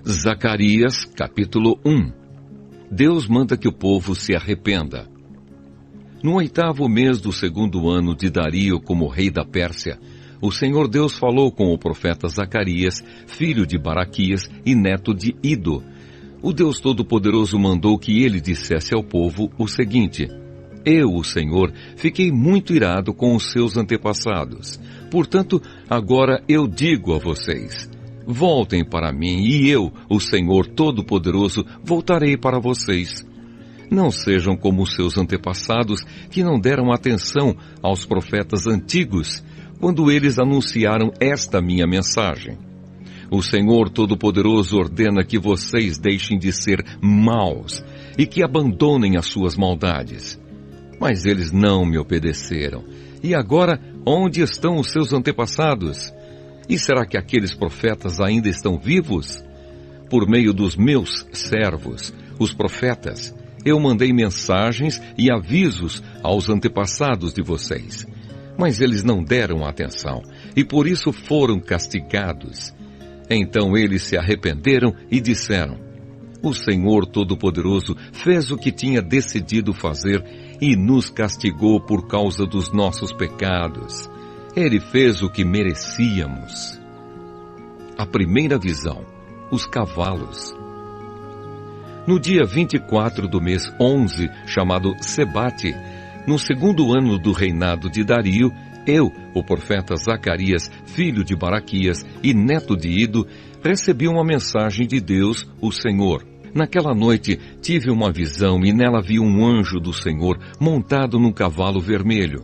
Zacarias, capítulo 1. Deus manda que o povo se arrependa. No 8º mês do 2º ano de Dario como rei da Pérsia, o Senhor Deus falou com o profeta Zacarias, filho de Baraquias e neto de Ido. O Deus Todo-Poderoso mandou que ele dissesse ao povo o seguinte: Eu, o Senhor, fiquei muito irado com os seus antepassados. Portanto, agora eu digo a vocês: voltem para mim, e eu, o Senhor Todo-Poderoso, voltarei para vocês. Não sejam como os seus antepassados, que não deram atenção aos profetas antigos, quando eles anunciaram esta minha mensagem. O Senhor Todo-Poderoso ordena que vocês deixem de ser maus e que abandonem as suas maldades. Mas eles não me obedeceram. E agora, onde estão os seus antepassados? E será que aqueles profetas ainda estão vivos? Por meio dos meus servos, os profetas, eu mandei mensagens e avisos aos antepassados de vocês. Mas eles não deram atenção, e por isso foram castigados. Então eles se arrependeram e disseram: O Senhor Todo-Poderoso fez o que tinha decidido fazer e nos castigou por causa dos nossos pecados. Ele fez o que merecíamos. A primeira visão: os cavalos. No dia 24 do mês 11, chamado Sebate, no 2º ano do reinado de Dario, eu, o profeta Zacarias, filho de Baraquias e neto de Ido, recebi uma mensagem de Deus, o Senhor. Naquela noite tive uma visão e nela vi um anjo do Senhor montado num cavalo vermelho.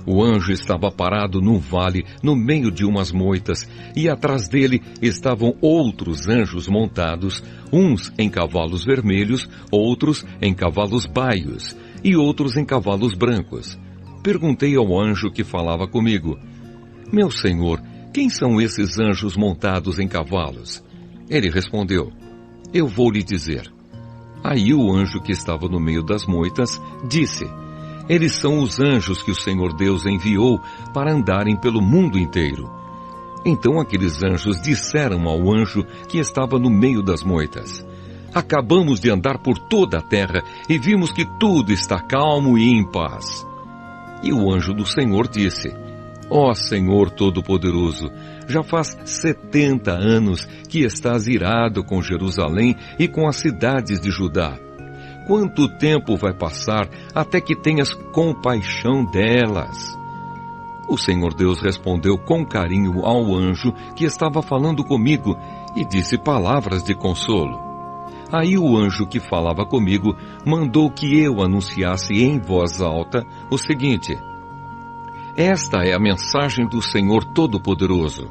O anjo estava parado num vale, no meio de umas moitas, e atrás dele estavam outros anjos montados, uns em cavalos vermelhos, outros em cavalos baios, e outros em cavalos brancos. Perguntei ao anjo que falava comigo: Meu senhor, quem são esses anjos montados em cavalos? Ele respondeu: Eu vou lhe dizer. Aí o anjo que estava no meio das moitas disse: Eles são os anjos que o Senhor Deus enviou para andarem pelo mundo inteiro. Então aqueles anjos disseram ao anjo que estava no meio das moitas: Acabamos de andar por toda a terra e vimos que tudo está calmo e em paz. E o anjo do Senhor disse: Ó Senhor Todo-Poderoso, já faz 70 anos que estás irado com Jerusalém e com as cidades de Judá. Quanto tempo vai passar até que tenhas compaixão delas? O Senhor Deus respondeu com carinho ao anjo que estava falando comigo e disse palavras de consolo. Aí o anjo que falava comigo mandou que eu anunciasse em voz alta o seguinte: Esta é a mensagem do Senhor Todo-Poderoso.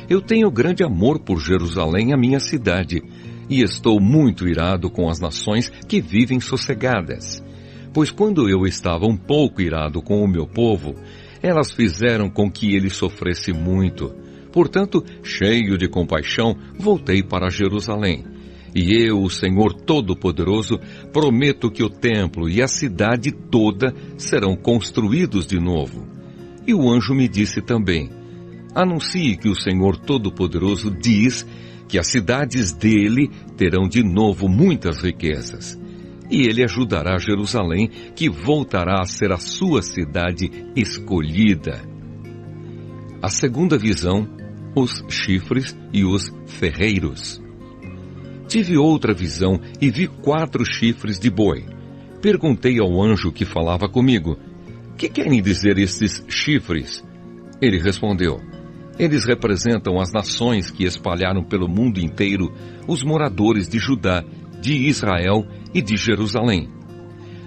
Eu tenho grande amor por Jerusalém, a minha cidade, e estou muito irado com as nações que vivem sossegadas. Pois quando eu estava um pouco irado com o meu povo, elas fizeram com que ele sofresse muito. Portanto, cheio de compaixão, voltei para Jerusalém. E eu, o Senhor Todo-Poderoso, prometo que o templo e a cidade toda serão construídos de novo. E o anjo me disse também: Anuncie que o Senhor Todo-Poderoso diz que as cidades dele terão de novo muitas riquezas. E ele ajudará Jerusalém, que voltará a ser a sua cidade escolhida. A segunda visão: os chifres e os ferreiros. Tive outra visão e vi 4 chifres de boi. Perguntei ao anjo que falava comigo: Que querem dizer estes chifres? Ele respondeu: Eles representam as nações que espalharam pelo mundo inteiro os moradores de Judá, de Israel e de Jerusalém.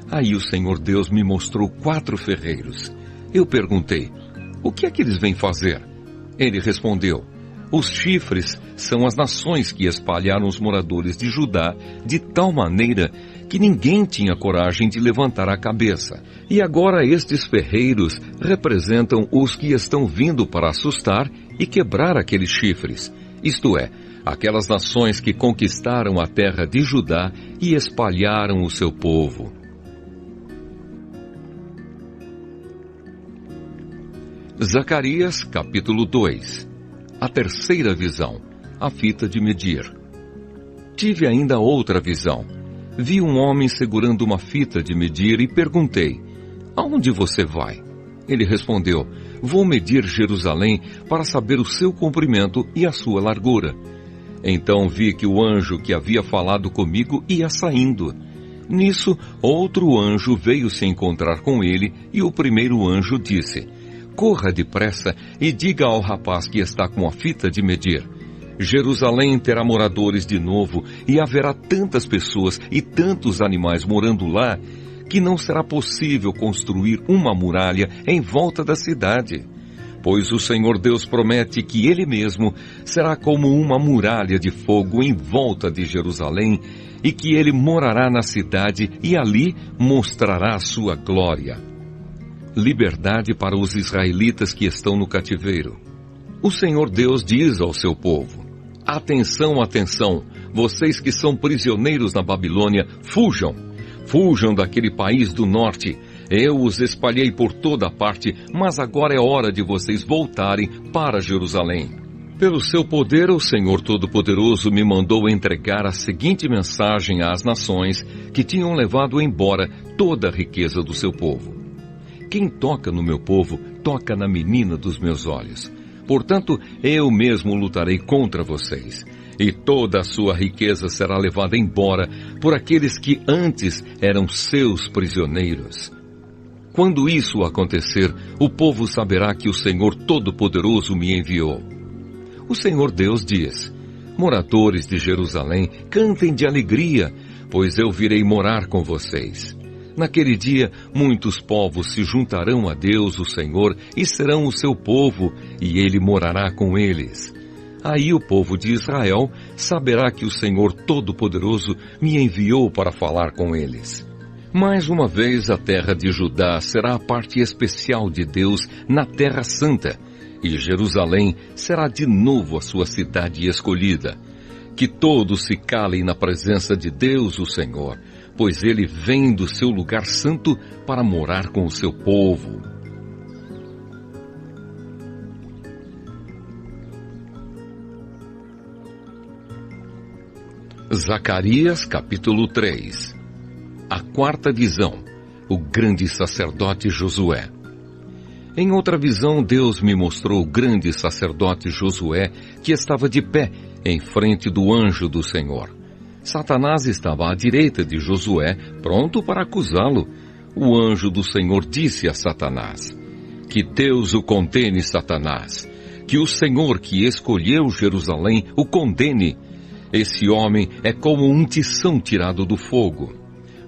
Aí o Senhor Deus me mostrou 4 ferreiros. Eu perguntei: O que é que eles vêm fazer? Ele respondeu: Os chifres são as nações que espalharam os moradores de Judá de tal maneira que ninguém tinha coragem de levantar a cabeça. E agora estes ferreiros representam os que estão vindo para assustar e quebrar aqueles chifres, isto é, aquelas nações que conquistaram a terra de Judá e espalharam o seu povo. Zacarias, capítulo 2. A terceira visão, a fita de medir. Tive ainda outra visão. Vi um homem segurando uma fita de medir e perguntei: aonde você vai? Ele respondeu: vou medir Jerusalém para saber o seu comprimento e a sua largura. Então vi que o anjo que havia falado comigo ia saindo. Nisso, outro anjo veio se encontrar com ele, e o primeiro anjo disse: corra depressa e diga ao rapaz que está com a fita de medir: Jerusalém terá moradores de novo, e haverá tantas pessoas e tantos animais morando lá, que não será possível construir uma muralha em volta da cidade. Pois o Senhor Deus promete que Ele mesmo será como uma muralha de fogo em volta de Jerusalém, e que Ele morará na cidade e ali mostrará a sua glória. Liberdade para os israelitas que estão no cativeiro. O Senhor Deus diz ao seu povo: atenção, atenção, vocês que são prisioneiros na Babilônia, fujam! Fujam daquele país do norte. Eu os espalhei por toda parte, mas agora é hora de vocês voltarem para Jerusalém. Pelo seu poder, o Senhor Todo-Poderoso me mandou entregar a seguinte mensagem às nações que tinham levado embora toda a riqueza do seu povo. Quem toca no meu povo, toca na menina dos meus olhos. Portanto, eu mesmo lutarei contra vocês, e toda a sua riqueza será levada embora por aqueles que antes eram seus prisioneiros. Quando isso acontecer, o povo saberá que o Senhor Todo-Poderoso me enviou. O Senhor Deus diz: moradores de Jerusalém, cantem de alegria, pois eu virei morar com vocês. Naquele dia, muitos povos se juntarão a Deus, o Senhor, e serão o seu povo, e Ele morará com eles. Aí o povo de Israel saberá que o Senhor Todo-Poderoso me enviou para falar com eles. Mais uma vez, a terra de Judá será a parte especial de Deus na Terra Santa, e Jerusalém será de novo a sua cidade escolhida. Que todos se calem na presença de Deus, o Senhor, pois Ele vem do seu lugar santo para morar com o seu povo. Zacarias capítulo 3. A quarta visão, o grande sacerdote Josué. Em outra visão, Deus me mostrou o grande sacerdote Josué, que estava de pé em frente do anjo do Senhor. Satanás estava à direita de Josué, pronto para acusá-lo. O anjo do Senhor disse a Satanás: que Deus o condene, Satanás, que o Senhor que escolheu Jerusalém o condene. Esse homem é como um tição tirado do fogo.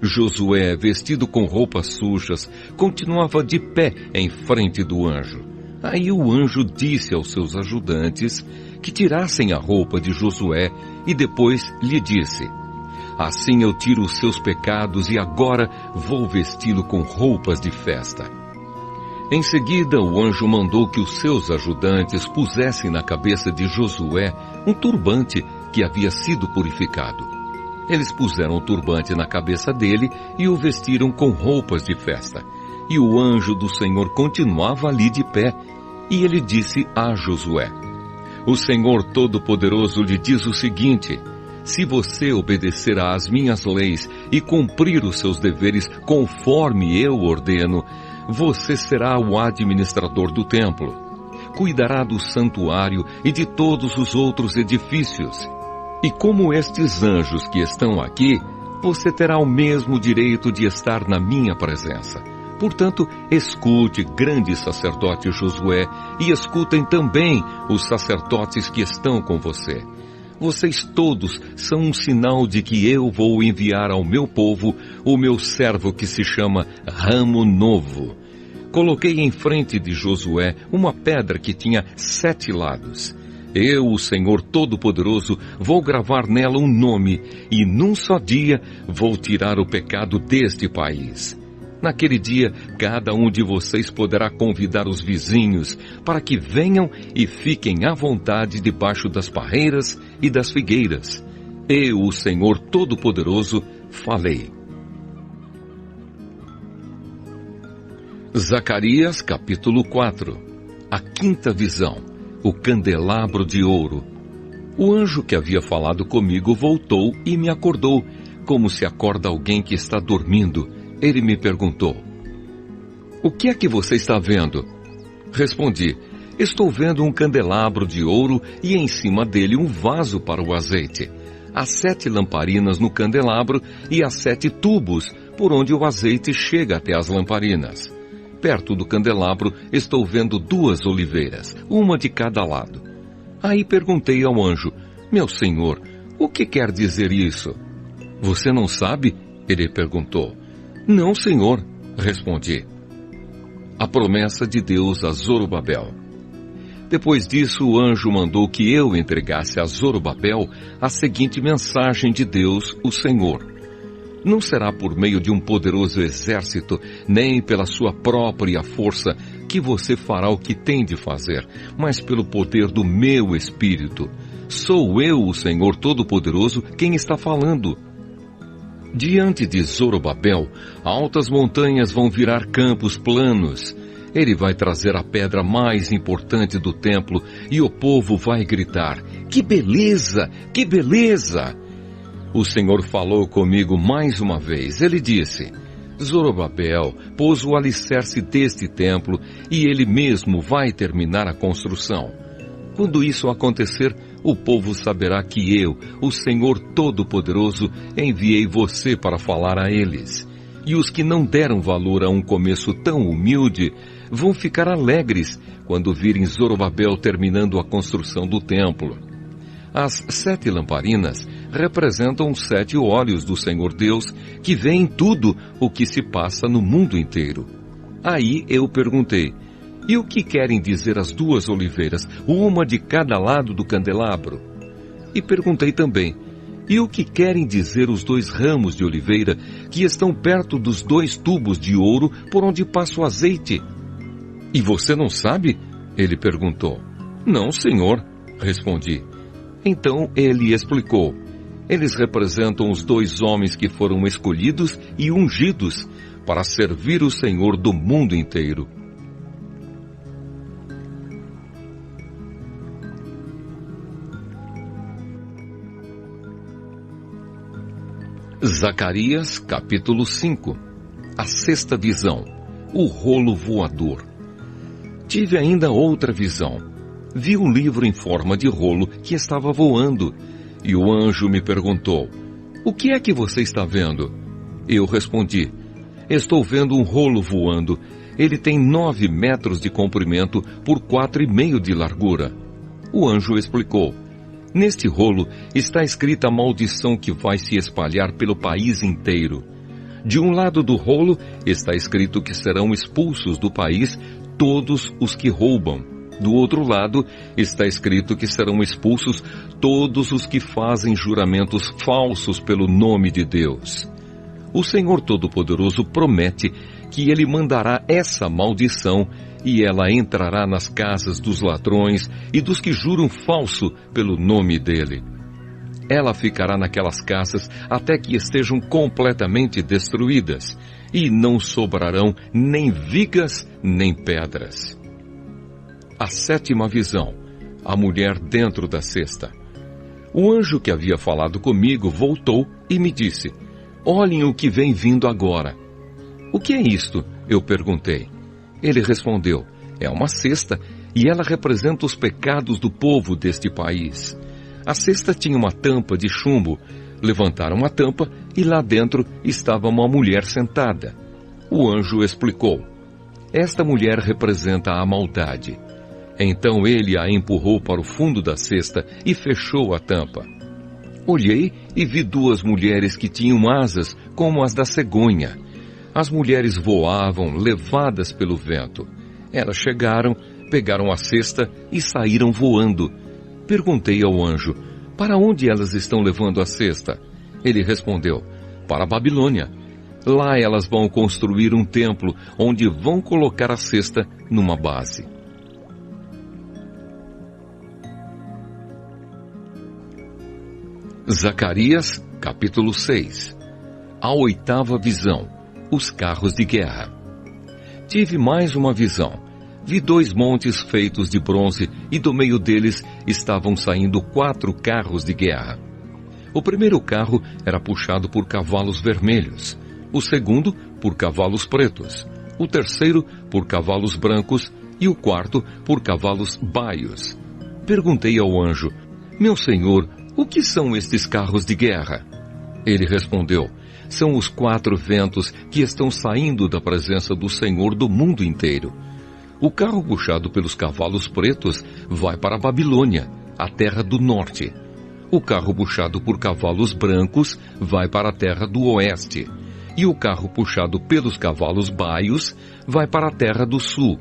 Josué, vestido com roupas sujas, continuava de pé em frente do anjo. Aí o anjo disse aos seus ajudantes que tirassem a roupa de Josué e depois lhe disse: assim eu tiro os seus pecados e agora vou vesti-lo com roupas de festa. Em seguida, o anjo mandou que os seus ajudantes pusessem na cabeça de Josué um turbante que havia sido purificado. Eles puseram o turbante na cabeça dele e o vestiram com roupas de festa. E o anjo do Senhor continuava ali de pé, e ele disse a Josué: o Senhor Todo-Poderoso lhe diz o seguinte: se você obedecer às minhas leis e cumprir os seus deveres conforme eu ordeno, você será o administrador do templo. Cuidará do santuário e de todos os outros edifícios. E como estes anjos que estão aqui, você terá o mesmo direito de estar na minha presença. Portanto, escute, grande sacerdote Josué, e escutem também os sacerdotes que estão com você. Vocês todos são um sinal de que eu vou enviar ao meu povo o meu servo que se chama Ramo Novo. Coloquei em frente de Josué uma pedra que tinha 7 lados. Eu, o Senhor Todo-Poderoso, vou gravar nela um nome, e num só dia vou tirar o pecado deste país. Naquele dia, cada um de vocês poderá convidar os vizinhos para que venham e fiquem à vontade debaixo das parreiras e das figueiras. Eu, o Senhor Todo-Poderoso, falei. Zacarias capítulo 4. A quinta visão, o candelabro de ouro. O anjo que havia falado comigo voltou e me acordou, como se acorda alguém que está dormindo. Ele me perguntou: "O que é que você está vendo?" Respondi: "Estou vendo um candelabro de ouro e em cima dele um vaso para o azeite. Há 7 lamparinas no candelabro e há 7 tubos por onde o azeite chega até as lamparinas. Perto do candelabro estou vendo 2 oliveiras, uma de cada lado." Aí perguntei ao anjo: "Meu senhor, o que quer dizer isso?" "Você não sabe?" ele perguntou. "Não, senhor", respondi. A promessa de Deus a Zorobabel. Depois disso, o anjo mandou que eu entregasse a Zorobabel a seguinte mensagem de Deus, o Senhor: "Não será por meio de um poderoso exército, nem pela sua própria força, que você fará o que tem de fazer, mas pelo poder do meu Espírito. Sou eu, o Senhor Todo-Poderoso, quem está falando." Diante de Zorobabel, altas montanhas vão virar campos planos. Ele vai trazer a pedra mais importante do templo e o povo vai gritar: "Que beleza! Que beleza!" O Senhor falou comigo mais uma vez. Ele disse: "Zorobabel pôs o alicerce deste templo e ele mesmo vai terminar a construção. Quando isso acontecer, o povo saberá que eu, o Senhor Todo-Poderoso, enviei você para falar a eles. E os que não deram valor a um começo tão humilde vão ficar alegres quando virem Zorobabel terminando a construção do templo." As 7 lamparinas representam os 7 olhos do Senhor Deus, que vêem tudo o que se passa no mundo inteiro. Aí eu perguntei: "E o que querem dizer as 2 oliveiras, uma de cada lado do candelabro?" E perguntei também: "E o que querem dizer os 2 ramos de oliveira que estão perto dos 2 tubos de ouro por onde passa o azeite?" "E você não sabe?" ele perguntou. "Não, senhor", respondi. Então ele explicou: "Eles representam os 2 homens que foram escolhidos e ungidos para servir o Senhor do mundo inteiro." Zacarias, capítulo 5. A 6ª visão. O rolo voador. Tive ainda outra visão. Vi um livro em forma de rolo que estava voando, e o anjo me perguntou: "O que é que você está vendo?" Eu respondi: "Estou vendo um rolo voando. Ele tem 9 metros de comprimento por 4,5 de largura." O anjo explicou: "Neste rolo está escrita a maldição que vai se espalhar pelo país inteiro. De um lado do rolo está escrito que serão expulsos do país todos os que roubam. Do outro lado está escrito que serão expulsos todos os que fazem juramentos falsos pelo nome de Deus. O Senhor Todo-Poderoso promete que Ele mandará essa maldição e ela entrará nas casas dos ladrões e dos que juram falso pelo nome dEle. Ela ficará naquelas casas até que estejam completamente destruídas, e não sobrarão nem vigas nem pedras." A 7ª visão. A mulher dentro da cesta. O anjo que havia falado comigo voltou e me disse: "Olhem o que vem vindo agora." "O que é isto?" eu perguntei. Ele respondeu: "É uma cesta, e ela representa os pecados do povo deste país." A cesta tinha uma tampa de chumbo. Levantaram a tampa e lá dentro estava uma mulher sentada. O anjo explicou: "Esta mulher representa a maldade." Então ele a empurrou para o fundo da cesta e fechou a tampa. Olhei e vi 2 mulheres que tinham asas como as da cegonha. As mulheres voavam, levadas pelo vento. Elas chegaram, pegaram a cesta e saíram voando. Perguntei ao anjo: "Para onde elas estão levando a cesta?" Ele respondeu: "Para a Babilônia. Lá elas vão construir um templo, onde vão colocar a cesta numa base." Zacarias, capítulo 6. A 8ª visão. Os carros de guerra. Tive mais uma visão. vi 2 montes feitos de bronze, e do meio deles estavam saindo 4 carros de guerra. O primeiro carro era puxado por cavalos vermelhos, o segundo por cavalos pretos, o terceiro por cavalos brancos e o quarto por cavalos baios. Perguntei ao anjo: meu senhor, o que são estes carros de guerra? Ele respondeu: são os 4 ventos que estão saindo da presença do Senhor do mundo inteiro. O carro puxado pelos cavalos pretos vai para a Babilônia, a terra do norte. O carro puxado por cavalos brancos vai para a terra do oeste. E o carro puxado pelos cavalos baios vai para a terra do sul.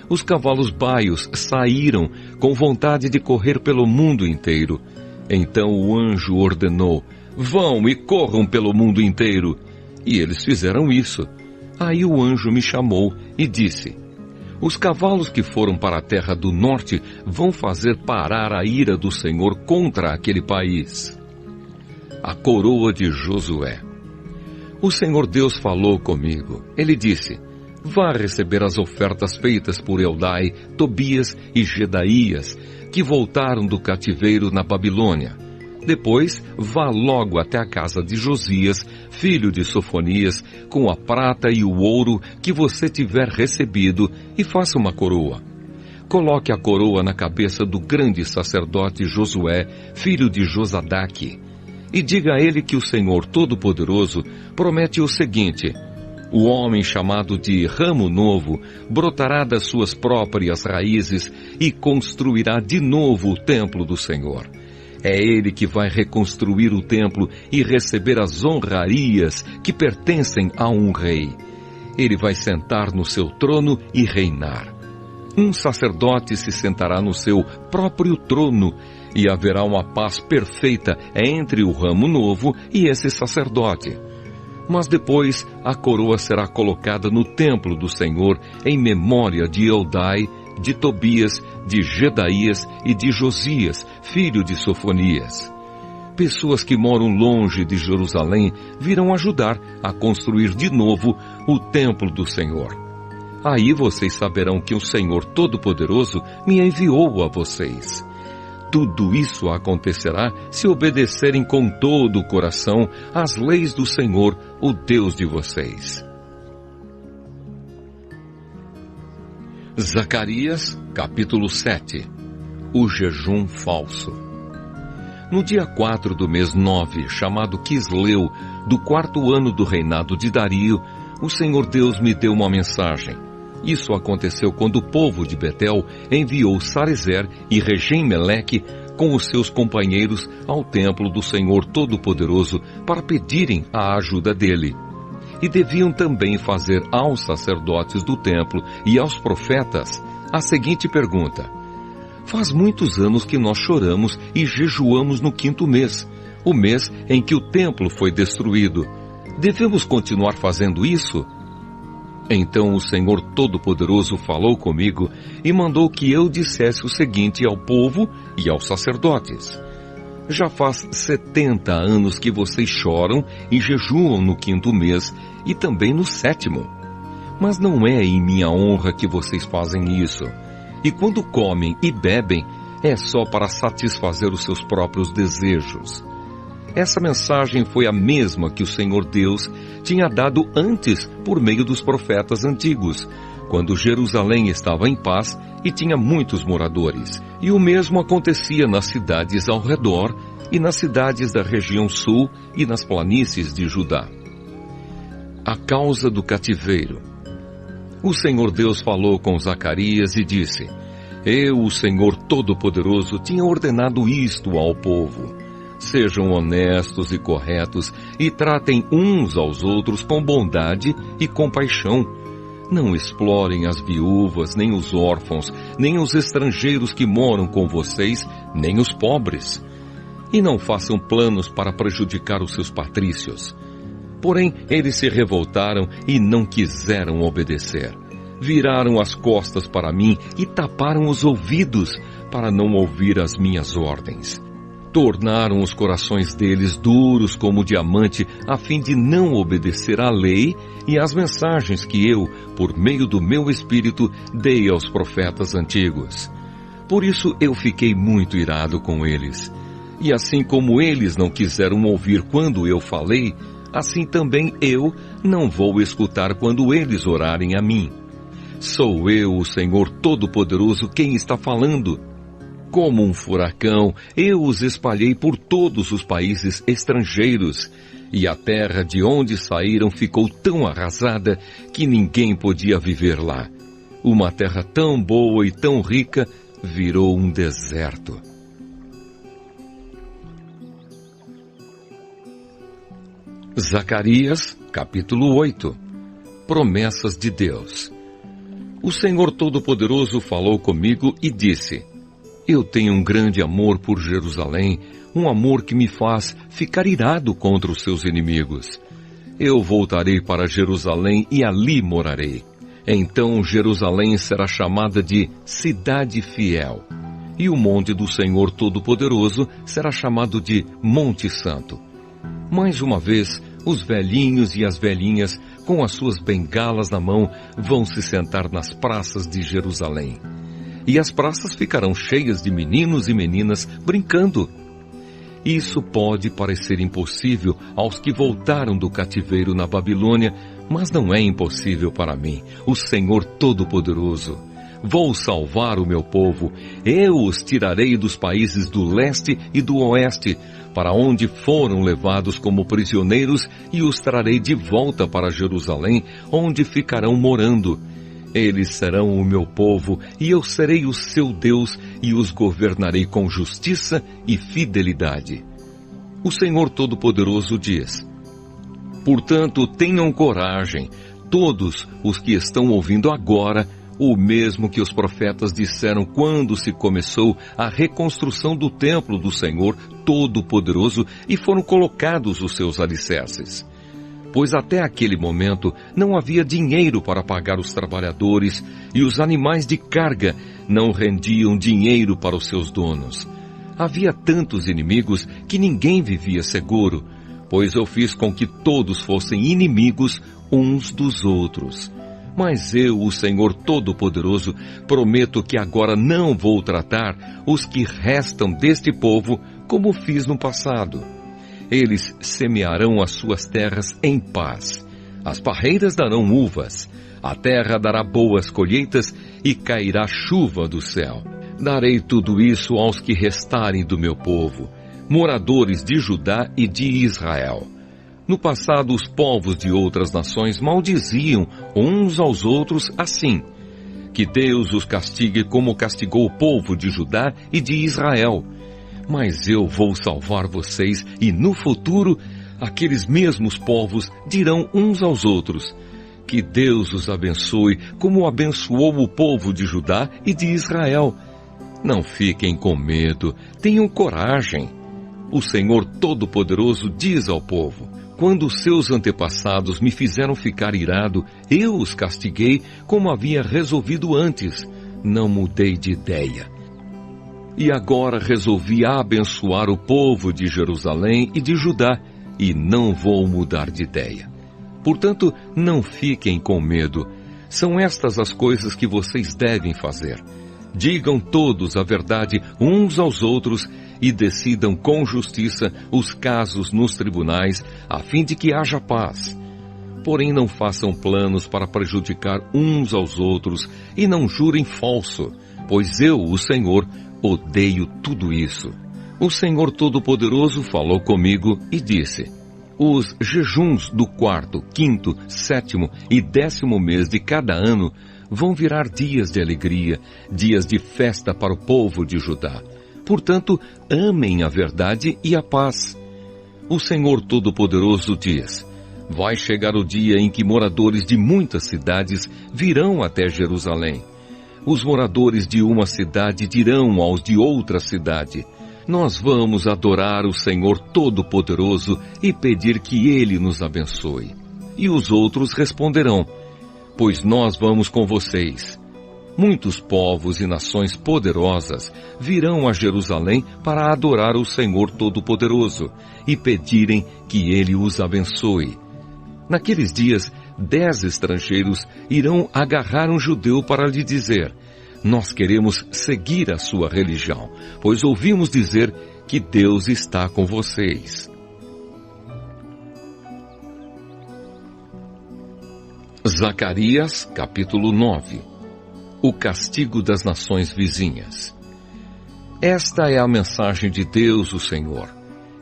Os cavalos baios saíram com vontade de correr pelo mundo inteiro. Então o anjo ordenou: vão e corram pelo mundo inteiro. E eles fizeram isso. Aí o anjo me chamou e disse: os cavalos que foram para a terra do norte vão fazer parar a ira do Senhor contra aquele país. A coroa de Josué. O Senhor Deus falou comigo. Ele disse: vá receber as ofertas feitas por Eldai, Tobias e Gedaías, que voltaram do cativeiro na Babilônia. Depois, vá logo até a casa de Josias, filho de Sofonias, com a prata e o ouro que você tiver recebido, e faça uma coroa. Coloque a coroa na cabeça do grande sacerdote Josué, filho de Josadaque, e diga a ele que o Senhor Todo-Poderoso promete o seguinte: o homem chamado de Ramo Novo brotará das suas próprias raízes e construirá de novo o templo do Senhor. É ele que vai reconstruir o templo e receber as honrarias que pertencem a um rei. Ele vai sentar no seu trono e reinar. Um sacerdote se sentará no seu próprio trono, e haverá uma paz perfeita entre o ramo novo e esse sacerdote. Mas depois a coroa será colocada no templo do Senhor em memória de Eldai, de Tobias, de Gedaías e de Josias, filho de Sofonias. Pessoas que moram longe de Jerusalém virão ajudar a construir de novo o templo do Senhor. Aí vocês saberão que o Senhor Todo-Poderoso me enviou a vocês. Tudo isso acontecerá se obedecerem com todo o coração às leis do Senhor, o Deus de vocês. Zacarias, capítulo 7. O jejum falso. No dia 4 do mês 9, chamado Quisleu, do 4º ano do reinado de Dario, o Senhor Deus me deu uma mensagem. Isso aconteceu quando o povo de Betel enviou Sarezer e Regem-Meleque com os seus companheiros ao templo do Senhor Todo-Poderoso para pedirem a ajuda dele. E deviam também fazer aos sacerdotes do templo e aos profetas a seguinte pergunta: faz muitos anos que nós choramos e jejuamos no 5º mês, o mês em que o templo foi destruído. Devemos continuar fazendo isso? Então o Senhor Todo-Poderoso falou comigo e mandou que eu dissesse o seguinte ao povo e aos sacerdotes: já faz 70 anos que vocês choram e jejuam no 5º mês e também no 7º. Mas não é em minha honra que vocês fazem isso. E quando comem e bebem, é só para satisfazer os seus próprios desejos. Essa mensagem foi a mesma que o Senhor Deus tinha dado antes por meio dos profetas antigos, quando Jerusalém estava em paz e tinha muitos moradores. E o mesmo acontecia nas cidades ao redor e nas cidades da região sul e nas planícies de Judá. A causa do cativeiro. O Senhor Deus falou com Zacarias e disse: eu, o Senhor Todo-Poderoso, tinha ordenado isto ao povo: sejam honestos e corretos e tratem uns aos outros com bondade e compaixão. Não explorem as viúvas, nem os órfãos, nem os estrangeiros que moram com vocês, nem os pobres. E não façam planos para prejudicar os seus patrícios. Porém, eles se revoltaram e não quiseram obedecer. Viraram as costas para mim e taparam os ouvidos para não ouvir as minhas ordens. Tornaram os corações deles duros como diamante, a fim de não obedecer à lei e às mensagens que eu, por meio do meu espírito, dei aos profetas antigos. Por isso eu fiquei muito irado com eles. E assim como eles não quiseram ouvir quando eu falei, assim também eu não vou escutar quando eles orarem a mim. Sou eu, o Senhor Todo-Poderoso, quem está falando. Como um furacão, eu os espalhei por todos os países estrangeiros, e a terra de onde saíram ficou tão arrasada que ninguém podia viver lá. Uma terra tão boa e tão rica virou um deserto. Zacarias, capítulo 8. Promessas de Deus. O Senhor Todo-Poderoso falou comigo e disse: Eu tenho um grande amor por Jerusalém, um amor que me faz ficar irado contra os seus inimigos. Eu voltarei para Jerusalém e ali morarei. Então Jerusalém será chamada de Cidade Fiel, e o monte do Senhor Todo-Poderoso será chamado de Monte Santo. Mais uma vez, os velhinhos e as velhinhas, com as suas bengalas na mão, vão se sentar nas praças de Jerusalém. E as praças ficarão cheias de meninos e meninas brincando. Isso pode parecer impossível aos que voltaram do cativeiro na Babilônia, mas não é impossível para mim, o Senhor Todo-Poderoso. Vou salvar o meu povo, eu os tirarei dos países do leste e do oeste, para onde foram levados como prisioneiros, e os trarei de volta para Jerusalém, onde ficarão morando. Eles serão o meu povo, e eu serei o seu Deus, e os governarei com justiça e fidelidade. O Senhor Todo-Poderoso diz: Portanto, tenham coragem, todos os que estão ouvindo agora, o mesmo que os profetas disseram quando se começou a reconstrução do templo do Senhor Todo-Poderoso e foram colocados os seus alicerces. Pois até aquele momento não havia dinheiro para pagar os trabalhadores e os animais de carga não rendiam dinheiro para os seus donos. Havia tantos inimigos que ninguém vivia seguro, pois eu fiz com que todos fossem inimigos uns dos outros. Mas eu, o Senhor Todo-Poderoso, prometo que agora não vou tratar os que restam deste povo como fiz no passado. Eles semearão as suas terras em paz. As parreiras darão uvas, a terra dará boas colheitas e cairá chuva do céu. Darei tudo isso aos que restarem do meu povo, moradores de Judá e de Israel. No passado, os povos de outras nações maldiziam uns aos outros assim: que Deus os castigue como castigou o povo de Judá e de Israel. Mas eu vou salvar vocês, e no futuro, aqueles mesmos povos dirão uns aos outros: que Deus os abençoe, como abençoou o povo de Judá e de Israel. Não fiquem com medo, tenham coragem. O Senhor Todo-Poderoso diz ao povo: quando seus antepassados me fizeram ficar irado, eu os castiguei como havia resolvido antes. Não mudei de ideia. E agora resolvi abençoar o povo de Jerusalém e de Judá, e não vou mudar de ideia. Portanto, não fiquem com medo. São estas as coisas que vocês devem fazer. Digam todos a verdade uns aos outros e decidam com justiça os casos nos tribunais, a fim de que haja paz. Porém, não façam planos para prejudicar uns aos outros e não jurem falso, pois eu, o Senhor, odeio tudo isso. O Senhor Todo-Poderoso falou comigo e disse: os jejuns do 4º, 5º, 7º e 10º mês de cada ano vão virar dias de alegria, dias de festa para o povo de Judá. Portanto, amem a verdade e a paz. O Senhor Todo-Poderoso diz: vai chegar o dia em que moradores de muitas cidades virão até Jerusalém. Os moradores de uma cidade dirão aos de outra cidade: nós vamos adorar o Senhor Todo-Poderoso e pedir que Ele nos abençoe. E os outros responderão: pois nós vamos com vocês. Muitos povos e nações poderosas virão a Jerusalém para adorar o Senhor Todo-Poderoso e pedirem que Ele os abençoe. Naqueles dias, 10 estrangeiros irão agarrar um judeu para lhe dizer: nós queremos seguir a sua religião, pois ouvimos dizer que Deus está com vocês. Zacarias, capítulo 9. O castigo das nações vizinhas. Esta é a mensagem de Deus, o Senhor.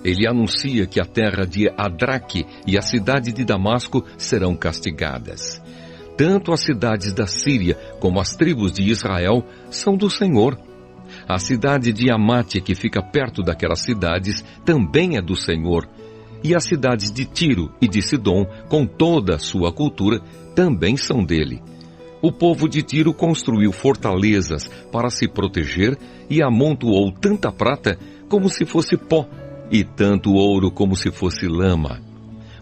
Ele anuncia que a terra de Adraque e a cidade de Damasco serão castigadas. Tanto as cidades da Síria como as tribos de Israel são do Senhor. A cidade de Amate, que fica perto daquelas cidades, também é do Senhor. E as cidades de Tiro e de Sidom, com toda a sua cultura, também são dele. O povo de Tiro construiu fortalezas para se proteger e amontoou tanta prata como se fosse pó, e tanto ouro como se fosse lama.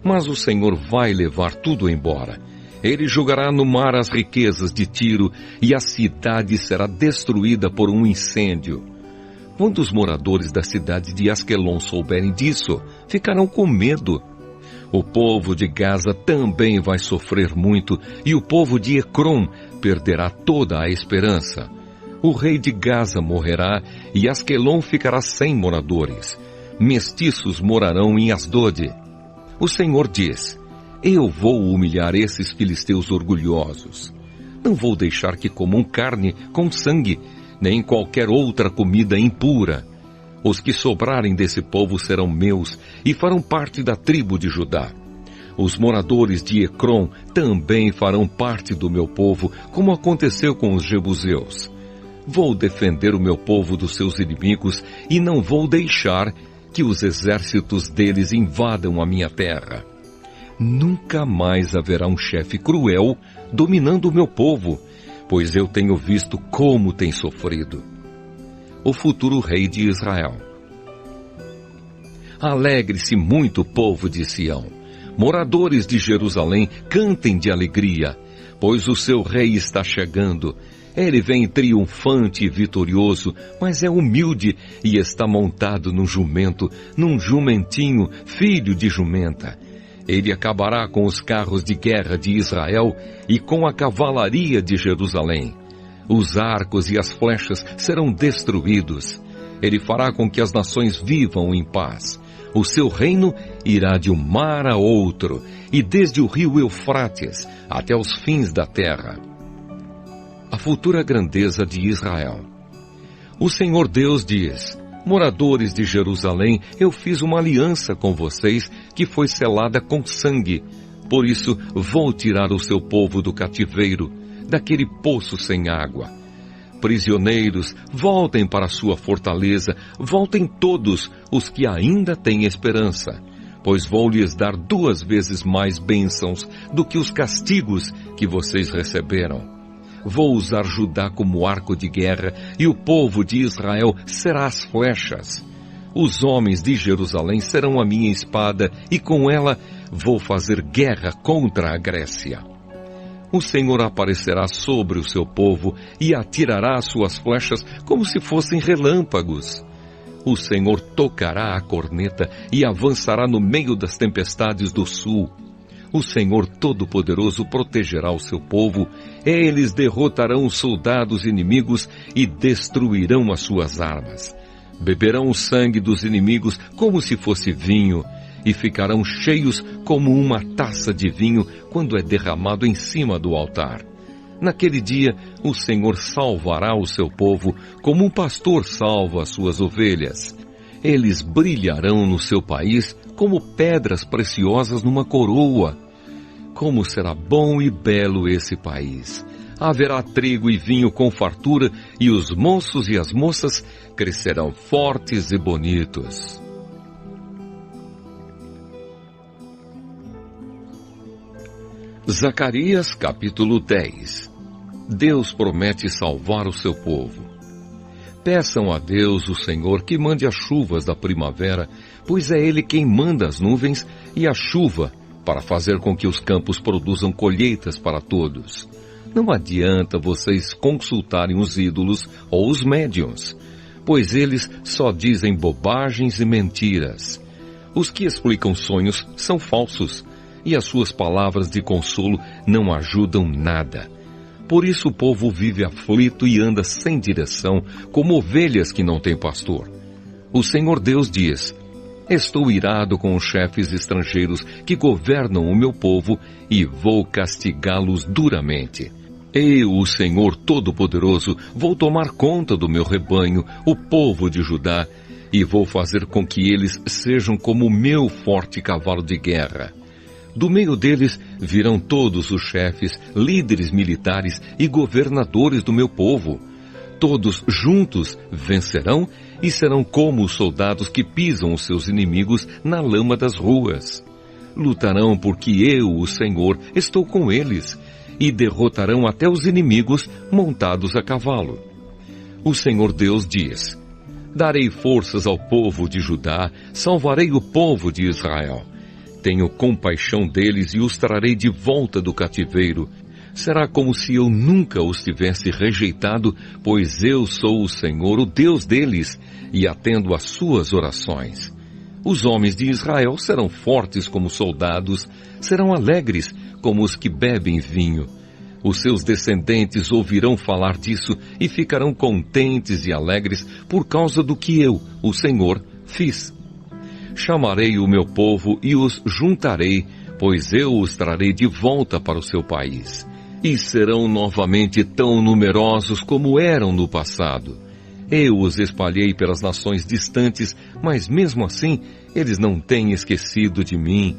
Mas o Senhor vai levar tudo embora. Ele jogará no mar as riquezas de Tiro, e a cidade será destruída por um incêndio. Quando os moradores da cidade de Asquelon souberem disso, ficarão com medo. O povo de Gaza também vai sofrer muito, e o povo de Ecrom perderá toda a esperança. O rei de Gaza morrerá, e Asquelon ficará sem moradores. Mestiços morarão em Asdode. O Senhor diz: eu vou humilhar esses filisteus orgulhosos. Não vou deixar que comam carne com sangue, nem qualquer outra comida impura. Os que sobrarem desse povo serão meus e farão parte da tribo de Judá. Os moradores de Ecrom também farão parte do meu povo, como aconteceu com os jebuseus. Vou defender o meu povo dos seus inimigos e não vou deixar que os exércitos deles invadam a minha terra. Nunca mais haverá um chefe cruel dominando o meu povo, pois eu tenho visto como tem sofrido. O futuro rei de Israel. Alegre-se muito, povo de Sião. Moradores de Jerusalém, cantem de alegria, pois o seu rei está chegando. Ele vem triunfante e vitorioso, mas é humilde e está montado num jumento, num jumentinho, filho de jumenta. Ele acabará com os carros de guerra de Israel e com a cavalaria de Jerusalém. Os arcos e as flechas serão destruídos. Ele fará com que as nações vivam em paz. O seu reino irá de um mar a outro, e desde o rio Eufrates até os fins da terra. A futura grandeza de Israel. O Senhor Deus diz: moradores de Jerusalém, eu fiz uma aliança com vocês que foi selada com sangue. Por isso vou tirar o seu povo do cativeiro, daquele poço sem água. Prisioneiros, voltem para sua fortaleza, voltem todos os que ainda têm esperança, pois vou lhes dar 2 vezes mais bênçãos do que os castigos que vocês receberam. Vou usar Judá como arco de guerra, e o povo de Israel será as flechas. Os homens de Jerusalém serão a minha espada, e com ela vou fazer guerra contra a Grécia. O Senhor aparecerá sobre o seu povo e atirará as suas flechas como se fossem relâmpagos. O Senhor tocará a corneta e avançará no meio das tempestades do sul. O Senhor Todo-Poderoso protegerá o seu povo. Eles derrotarão os soldados inimigos e destruirão as suas armas. Beberão o sangue dos inimigos como se fosse vinho, e ficarão cheios como uma taça de vinho quando é derramado em cima do altar. Naquele dia, o Senhor salvará o seu povo como um pastor salva as suas ovelhas. Eles brilharão no seu país como pedras preciosas numa coroa. Como será bom e belo esse país! Haverá trigo e vinho com fartura, e os moços e as moças crescerão fortes e bonitos. Zacarias, capítulo 10. Deus promete salvar o seu povo. Peçam a Deus, o Senhor, que mande as chuvas da primavera, pois é Ele quem manda as nuvens e a chuva para fazer com que os campos produzam colheitas para todos. Não adianta vocês consultarem os ídolos ou os médiuns, pois eles só dizem bobagens e mentiras. Os que explicam sonhos são falsos, e as suas palavras de consolo não ajudam nada. Por isso o povo vive aflito e anda sem direção, como ovelhas que não têm pastor. O Senhor Deus diz: estou irado com os chefes estrangeiros que governam o meu povo e vou castigá-los duramente. Eu, o Senhor Todo-Poderoso, vou tomar conta do meu rebanho, o povo de Judá, e vou fazer com que eles sejam como o meu forte cavalo de guerra. Do meio deles virão todos os chefes, líderes militares e governadores do meu povo. Todos juntos vencerão e serão como os soldados que pisam os seus inimigos na lama das ruas. Lutarão porque eu, o Senhor, estou com eles, e derrotarão até os inimigos montados a cavalo. O Senhor Deus diz: darei forças ao povo de Judá, salvarei o povo de Israel. Tenho compaixão deles e os trarei de volta do cativeiro. Será como se eu nunca os tivesse rejeitado, pois eu sou o Senhor, o Deus deles, e atendo às suas orações. Os homens de Israel serão fortes como soldados, serão alegres como os que bebem vinho. Os seus descendentes ouvirão falar disso e ficarão contentes e alegres por causa do que eu, o Senhor, fiz. Chamarei o meu povo e os juntarei, pois eu os trarei de volta para o seu país. E serão novamente tão numerosos como eram no passado. Eu os espalhei pelas nações distantes, mas mesmo assim eles não têm esquecido de mim.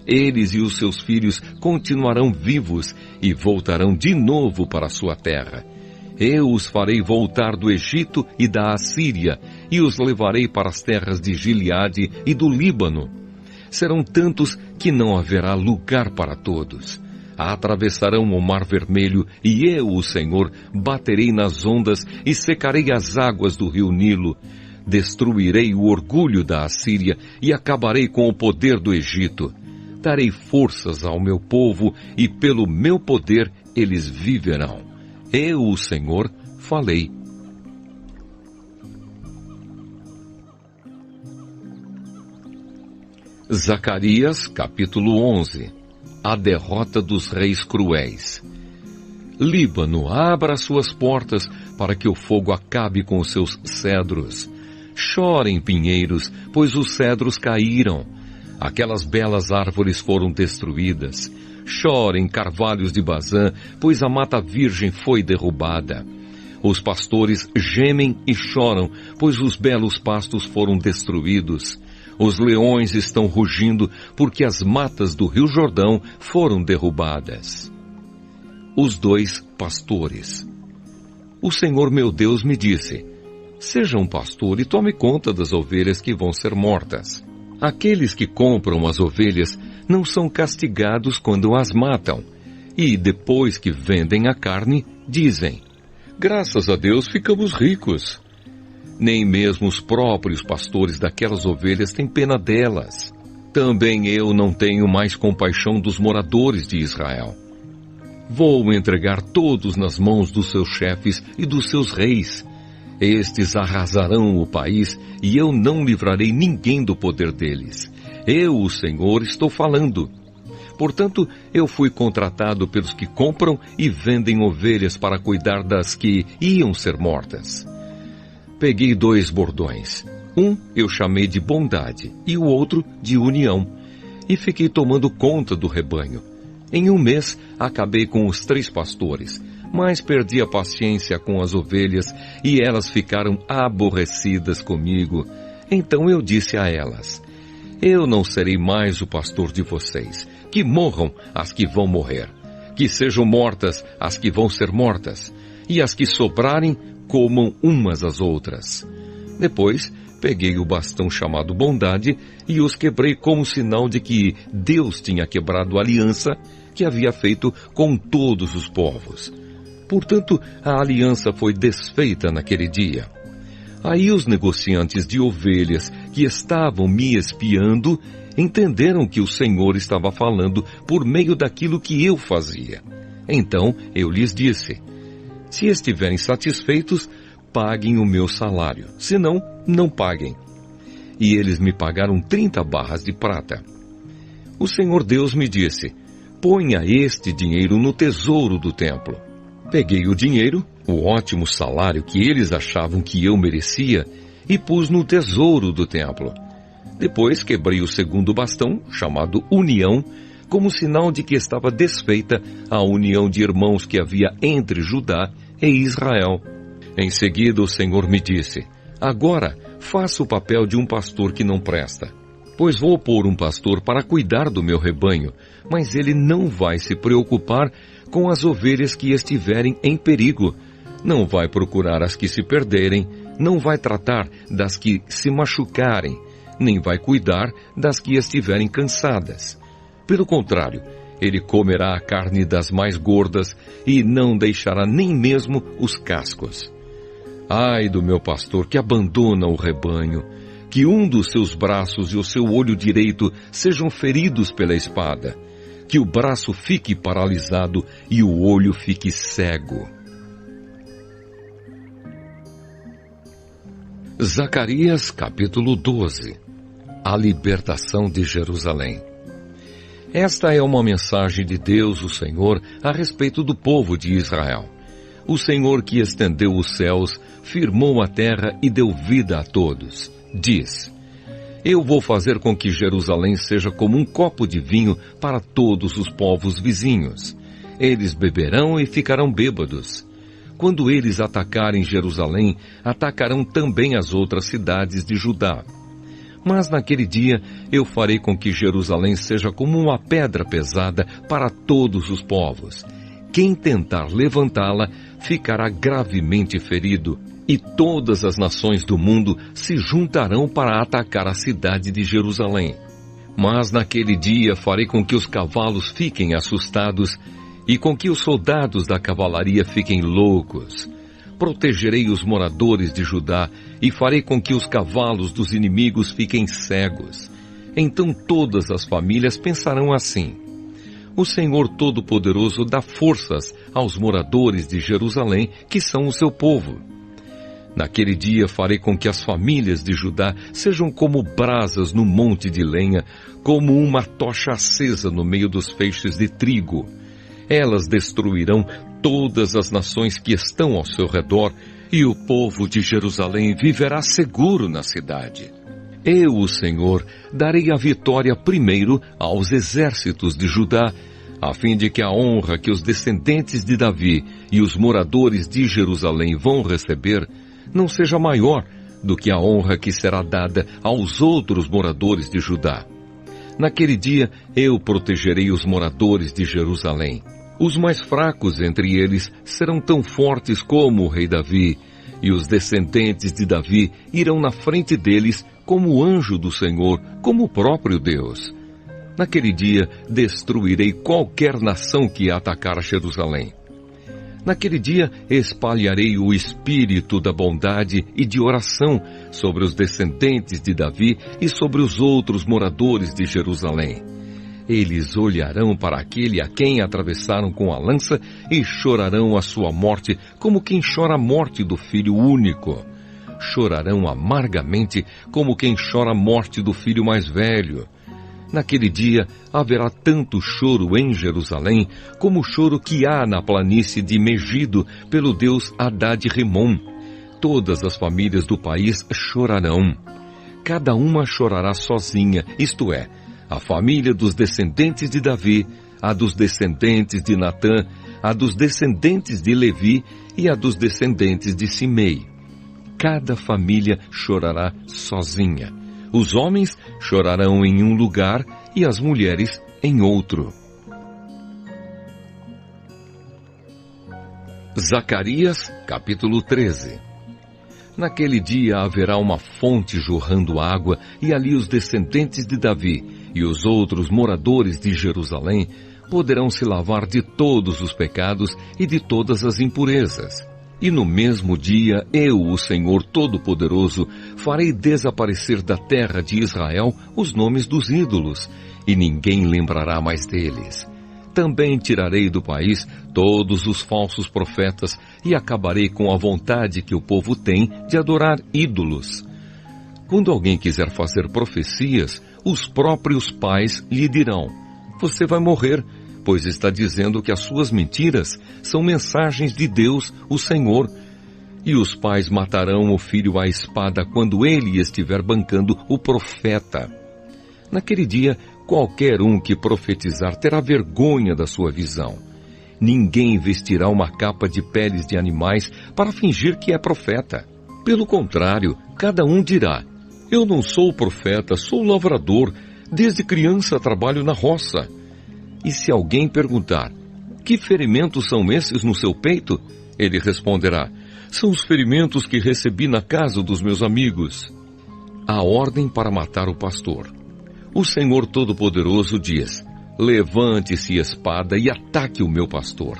Eles e os seus filhos continuarão vivos e voltarão de novo para a sua terra. Eu os farei voltar do Egito e da Assíria, e os levarei para as terras de Gileade e do Líbano. Serão tantos que não haverá lugar para todos. Atravessarão o Mar Vermelho, e eu, o Senhor, baterei nas ondas e secarei as águas do rio Nilo. Destruirei o orgulho da Assíria e acabarei com o poder do Egito. Darei forças ao meu povo, e pelo meu poder eles viverão. Eu, o Senhor, falei. Zacarias, capítulo 11. A derrota dos reis cruéis. Líbano, abra suas portas para que o fogo acabe com os seus cedros. Chorem, pinheiros, pois os cedros caíram. Aquelas belas árvores foram destruídas. Chorem, carvalhos de Bazã, pois a mata virgem foi derrubada. Os pastores gemem e choram, pois os belos pastos foram destruídos. Os leões estão rugindo, porque as matas do Rio Jordão foram derrubadas. Os dois pastores. O Senhor meu Deus me disse: seja um pastor e tome conta das ovelhas que vão ser mortas. Aqueles que compram as ovelhas não são castigados quando as matam, e depois que vendem a carne, dizem: graças a Deus ficamos ricos. Nem mesmo os próprios pastores daquelas ovelhas têm pena delas. Também eu não tenho mais compaixão dos moradores de Israel. Vou entregar todos nas mãos dos seus chefes e dos seus reis. Estes arrasarão o país, e eu não livrarei ninguém do poder deles. Eu, o Senhor, estou falando. Portanto, eu fui contratado pelos que compram e vendem ovelhas para cuidar das que iam ser mortas. Peguei 2 bordões. Um eu chamei de bondade e o outro de união. E fiquei tomando conta do rebanho. Em 1 mês, acabei com os 3 pastores, mas perdi a paciência com as ovelhas e elas ficaram aborrecidas comigo. Então eu disse a elas: eu não serei mais o pastor de vocês. Que morram as que vão morrer. Que sejam mortas as que vão ser mortas. E as que sobrarem, comam umas às outras. Depois, peguei o bastão chamado bondade e os quebrei como sinal de que Deus tinha quebrado a aliança que havia feito com todos os povos. Portanto, a aliança foi desfeita naquele dia. Aí os negociantes de ovelhas que estavam me espiando entenderam que o Senhor estava falando por meio daquilo que eu fazia. Então eu lhes disse: se estiverem satisfeitos, paguem o meu salário, senão, não paguem. E eles me pagaram 30 barras de prata. O Senhor Deus me disse: ponha este dinheiro no tesouro do templo. Peguei o dinheiro, o ótimo salário que eles achavam que eu merecia, e pus no tesouro do templo. Depois quebrei o segundo bastão, chamado União, como sinal de que estava desfeita a união de irmãos que havia entre Judá e Israel. Em seguida o Senhor me disse: agora faça o papel de um pastor que não presta. Pois vou pôr um pastor para cuidar do meu rebanho, mas ele não vai se preocupar com as ovelhas que estiverem em perigo, não vai procurar as que se perderem, não vai tratar das que se machucarem, nem vai cuidar das que estiverem cansadas. Pelo contrário, ele comerá a carne das mais gordas e não deixará nem mesmo os cascos. Ai do meu pastor que abandona o rebanho, que um dos seus braços e o seu olho direito sejam feridos pela espada, que o braço fique paralisado e o olho fique cego. Zacarias capítulo 12. A libertação de Jerusalém. Esta é uma mensagem de Deus, o Senhor, a respeito do povo de Israel. O Senhor que estendeu os céus, firmou a terra e deu vida a todos. Diz: eu vou fazer com que Jerusalém seja como um copo de vinho para todos os povos vizinhos. Eles beberão e ficarão bêbados. Quando eles atacarem Jerusalém, atacarão também as outras cidades de Judá. Mas naquele dia eu farei com que Jerusalém seja como uma pedra pesada para todos os povos. Quem tentar levantá-la ficará gravemente ferido, e todas as nações do mundo se juntarão para atacar a cidade de Jerusalém. Mas naquele dia farei com que os cavalos fiquem assustados e com que os soldados da cavalaria fiquem loucos. Protegerei os moradores de Judá e farei com que os cavalos dos inimigos fiquem cegos. Então todas as famílias pensarão assim: o Senhor Todo-Poderoso dá forças aos moradores de Jerusalém, que são o seu povo. Naquele dia farei com que as famílias de Judá sejam como brasas no monte de lenha, como uma tocha acesa no meio dos feixes de trigo. Elas destruirão todas as nações que estão ao seu redor, e o povo de Jerusalém viverá seguro na cidade. Eu, o Senhor, darei a vitória primeiro aos exércitos de Judá, a fim de que a honra que os descendentes de Davi e os moradores de Jerusalém vão receber não seja maior do que a honra que será dada aos outros moradores de Judá. Naquele dia eu protegerei os moradores de Jerusalém. Os mais fracos entre eles serão tão fortes como o rei Davi, e os descendentes de Davi irão na frente deles como o anjo do Senhor, como o próprio Deus. Naquele dia destruirei qualquer nação que atacar Jerusalém. Naquele dia espalharei o espírito da bondade e de oração sobre os descendentes de Davi e sobre os outros moradores de Jerusalém. Eles olharão para aquele a quem atravessaram com a lança e chorarão a sua morte como quem chora a morte do filho único. Chorarão amargamente como quem chora a morte do filho mais velho. Naquele dia haverá tanto choro em Jerusalém como o choro que há na planície de Megido pelo deus Hadad-Rimon. Todas as famílias do país chorarão. Cada uma chorará sozinha, isto é, a família dos descendentes de Davi, a dos descendentes de Natã, a dos descendentes de Levi e a dos descendentes de Simei. Cada família chorará sozinha. Os homens chorarão em um lugar e as mulheres em outro. Zacarias, capítulo 13. Naquele dia haverá uma fonte jorrando água, e ali os descendentes de Davi e os outros moradores de Jerusalém poderão se lavar de todos os pecados e de todas as impurezas. E no mesmo dia, eu, o Senhor Todo-Poderoso, farei desaparecer da terra de Israel os nomes dos ídolos, e ninguém lembrará mais deles. Também tirarei do país todos os falsos profetas e acabarei com a vontade que o povo tem de adorar ídolos. Quando alguém quiser fazer profecias, os próprios pais lhe dirão: você vai morrer, pois está dizendo que as suas mentiras são mensagens de Deus, o Senhor. E os pais matarão o filho à espada quando ele estiver bancando o profeta. Naquele dia, qualquer um que profetizar terá vergonha da sua visão. Ninguém vestirá uma capa de peles de animais para fingir que é profeta. Pelo contrário, cada um dirá: eu não sou profeta, sou lavrador, desde criança trabalho na roça. E se alguém perguntar: que ferimentos são esses no seu peito? Ele responderá: são os ferimentos que recebi na casa dos meus amigos. A ordem para matar o pastor. O Senhor Todo-Poderoso diz: levante-se espada e ataque o meu pastor.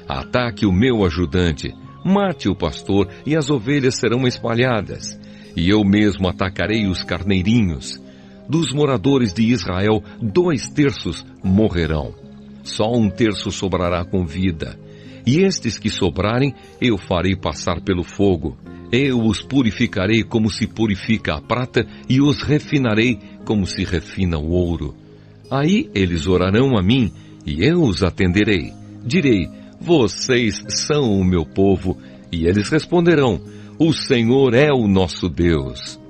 Ataque o meu ajudante. Mate o pastor e as ovelhas serão espalhadas. E eu mesmo atacarei os carneirinhos. Dos moradores de Israel, 2/3 morrerão. Só 1/3 sobrará com vida. E estes que sobrarem, eu farei passar pelo fogo. Eu os purificarei como se purifica a prata e os refinarei como se refina o ouro. Aí eles orarão a mim e eu os atenderei. Direi: vocês são o meu povo. E eles responderão: o Senhor é o nosso Deus.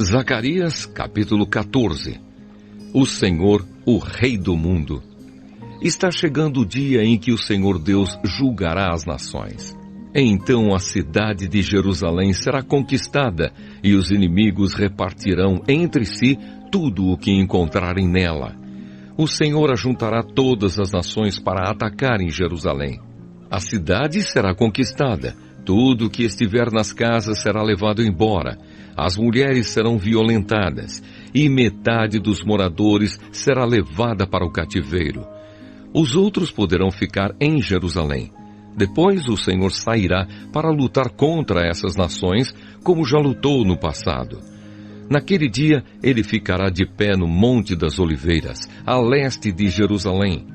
Zacarias, capítulo 14. O Senhor, o Rei do mundo. Está chegando o dia em que o Senhor Deus julgará as nações. Então a cidade de Jerusalém será conquistada e os inimigos repartirão entre si tudo o que encontrarem nela. O Senhor ajuntará todas as nações para atacarem Jerusalém. A cidade será conquistada, tudo o que estiver nas casas será levado embora, as mulheres serão violentadas e metade dos moradores será levada para o cativeiro. Os outros poderão ficar em Jerusalém. Depois o Senhor sairá para lutar contra essas nações, como já lutou no passado. Naquele dia, ele ficará de pé no Monte das Oliveiras, a leste de Jerusalém.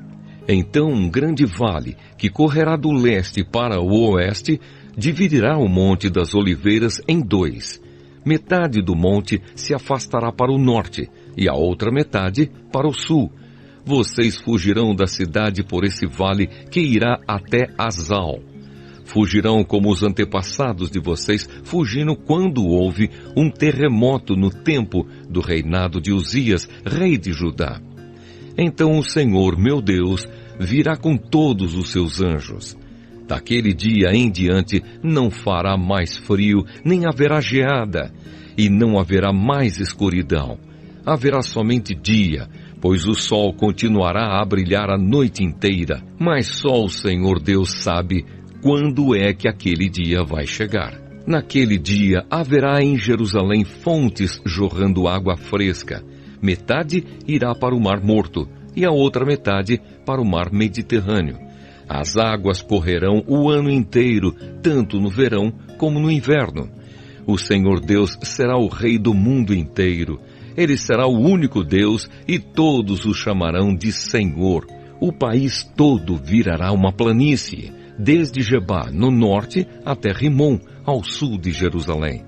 Então um grande vale, que correrá do leste para o oeste, dividirá o Monte das Oliveiras em 2. Metade do monte se afastará para o norte, e a outra metade para o sul. Vocês fugirão da cidade por esse vale que irá até Azal. Fugirão como os antepassados de vocês fugiram quando houve um terremoto no tempo do reinado de Uzias, rei de Judá. Então o Senhor, meu Deus, virá com todos os seus anjos. Daquele dia em diante não fará mais frio, nem haverá geada, e não haverá mais escuridão. Haverá somente dia, pois o sol continuará a brilhar a noite inteira, mas só o Senhor Deus sabe quando é que aquele dia vai chegar. Naquele dia haverá em Jerusalém fontes jorrando água fresca. Metade irá para o Mar Morto, e a outra metade para o Mar Mediterrâneo. As águas correrão o ano inteiro, tanto no verão como no inverno. O Senhor Deus será o Rei do mundo inteiro. Ele será o único Deus e todos o chamarão de Senhor. O país todo virará uma planície, desde Gebá, no norte, até Rimom, ao sul de Jerusalém.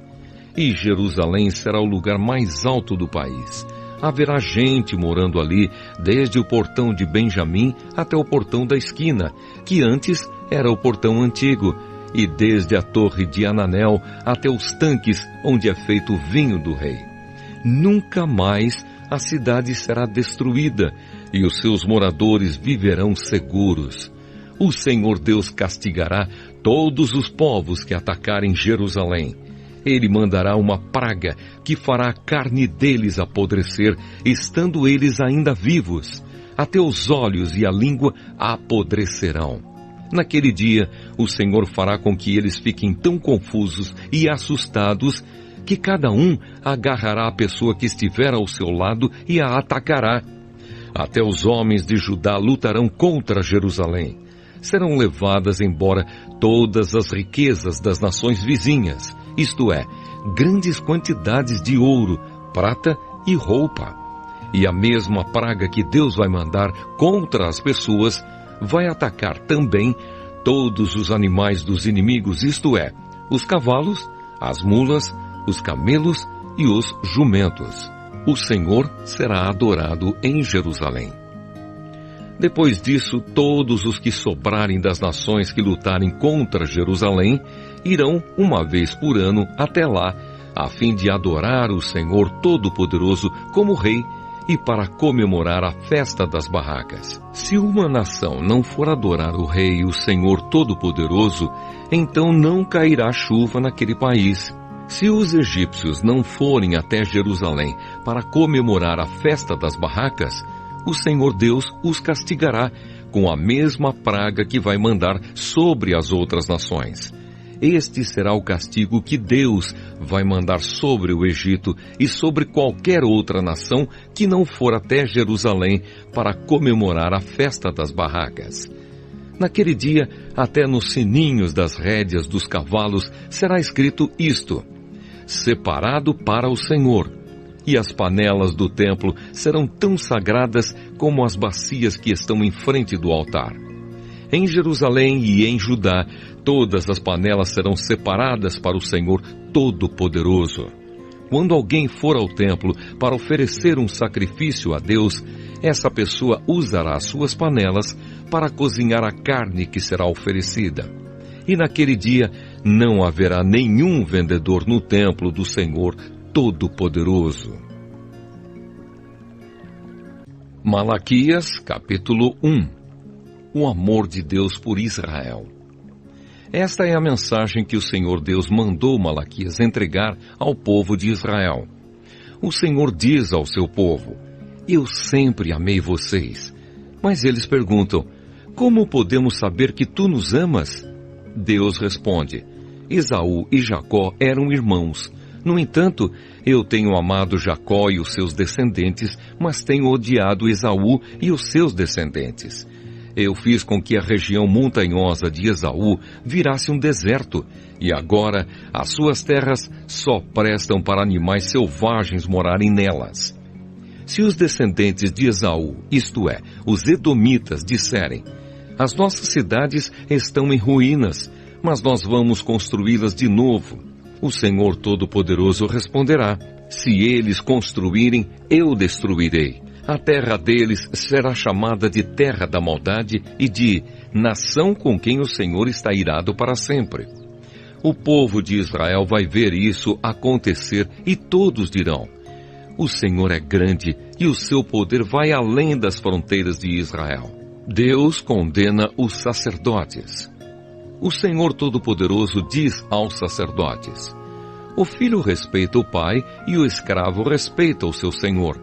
E Jerusalém será o lugar mais alto do país. Haverá gente morando ali, desde o portão de Benjamim até o portão da esquina, que antes era o portão antigo, e desde a torre de Ananel até os tanques onde é feito o vinho do rei. Nunca mais a cidade será destruída, e os seus moradores viverão seguros. O Senhor Deus castigará todos os povos que atacarem Jerusalém. Ele mandará uma praga que fará a carne deles apodrecer, estando eles ainda vivos. Até os olhos e a língua apodrecerão. Naquele dia, o Senhor fará com que eles fiquem tão confusos e assustados que cada um agarrará a pessoa que estiver ao seu lado e a atacará. Até os homens de Judá lutarão contra Jerusalém. Serão levadas embora todas as riquezas das nações vizinhas, isto é, grandes quantidades de ouro, prata e roupa. E a mesma praga que Deus vai mandar contra as pessoas vai atacar também todos os animais dos inimigos, isto é, os cavalos, as mulas, os camelos e os jumentos. O Senhor será adorado em Jerusalém. Depois disso, todos os que sobrarem das nações que lutarem contra Jerusalém irão uma vez por ano até lá, a fim de adorar o Senhor Todo-Poderoso como Rei e para comemorar a festa das barracas. Se uma nação não for adorar o Rei, o Senhor Todo-Poderoso, então não cairá chuva naquele país. Se os egípcios não forem até Jerusalém para comemorar a festa das barracas, o Senhor Deus os castigará com a mesma praga que vai mandar sobre as outras nações. Este será o castigo que Deus vai mandar sobre o Egito e sobre qualquer outra nação que não for até Jerusalém para comemorar a festa das barracas. Naquele dia, até nos sininhos das rédeas dos cavalos será escrito isto: separado para o Senhor. E as panelas do templo serão tão sagradas como as bacias que estão em frente do altar. Em Jerusalém e em Judá, todas as panelas serão separadas para o Senhor Todo-Poderoso. Quando alguém for ao templo para oferecer um sacrifício a Deus, essa pessoa usará as suas panelas para cozinhar a carne que será oferecida. E naquele dia não haverá nenhum vendedor no templo do Senhor Todo-Poderoso. Malaquias, capítulo 1. O amor de Deus por Israel. Esta é a mensagem que o Senhor Deus mandou Malaquias entregar ao povo de Israel. O Senhor diz ao seu povo: eu sempre amei vocês. Mas eles perguntam: como podemos saber que tu nos amas? Deus responde: Esaú e Jacó eram irmãos. No entanto, eu tenho amado Jacó e os seus descendentes, mas tenho odiado Esaú e os seus descendentes. Eu fiz com que a região montanhosa de Esaú virasse um deserto, e agora as suas terras só prestam para animais selvagens morarem nelas. Se os descendentes de Esaú, isto é, os edomitas, disserem: as nossas cidades estão em ruínas, mas nós vamos construí-las de novo, o Senhor Todo-Poderoso responderá: se eles construírem, eu destruirei. A terra deles será chamada de terra da maldade e de nação com quem o Senhor está irado para sempre. O povo de Israel vai ver isso acontecer e todos dirão: o Senhor é grande e o seu poder vai além das fronteiras de Israel. Deus condena os sacerdotes. O Senhor Todo-Poderoso diz aos sacerdotes: o filho respeita o pai e o escravo respeita o seu senhor.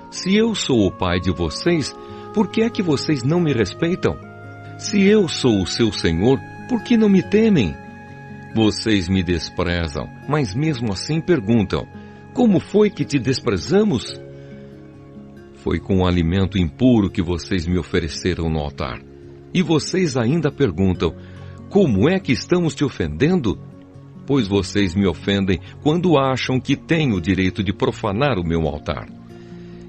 Se eu sou o pai de vocês, por que é que vocês não me respeitam? Se eu sou o seu senhor, por que não me temem? Vocês me desprezam, mas mesmo assim perguntam: como foi que te desprezamos? Foi com um alimento impuro que vocês me ofereceram no altar. E vocês ainda perguntam: como é que estamos te ofendendo? Pois vocês me ofendem quando acham que têm o direito de profanar o meu altar.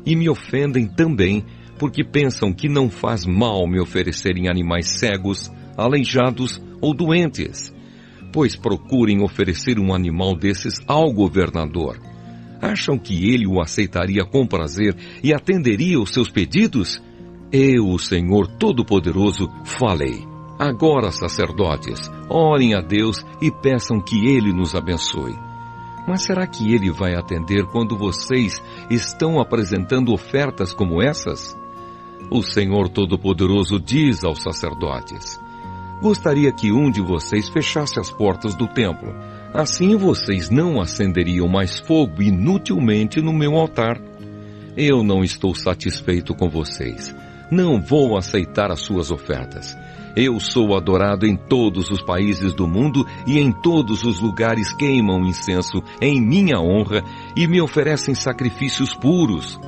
E me ofendem também porque pensam que não faz mal me oferecerem animais cegos, aleijados ou doentes. Pois procurem oferecer um animal desses ao governador. Acham que ele o aceitaria com prazer e atenderia os seus pedidos? Eu, o Senhor Todo-Poderoso, falei. Agora, sacerdotes, orem a Deus e peçam que Ele nos abençoe. Mas será que Ele vai atender quando vocês estão apresentando ofertas como essas? O Senhor Todo-Poderoso diz aos sacerdotes: gostaria que um de vocês fechasse as portas do templo. Assim vocês não acenderiam mais fogo inutilmente no meu altar. Eu não estou satisfeito com vocês. Não vou aceitar as suas ofertas. Eu sou adorado em todos os países do mundo e em todos os lugares queimam incenso em minha honra e me oferecem sacrifícios puros.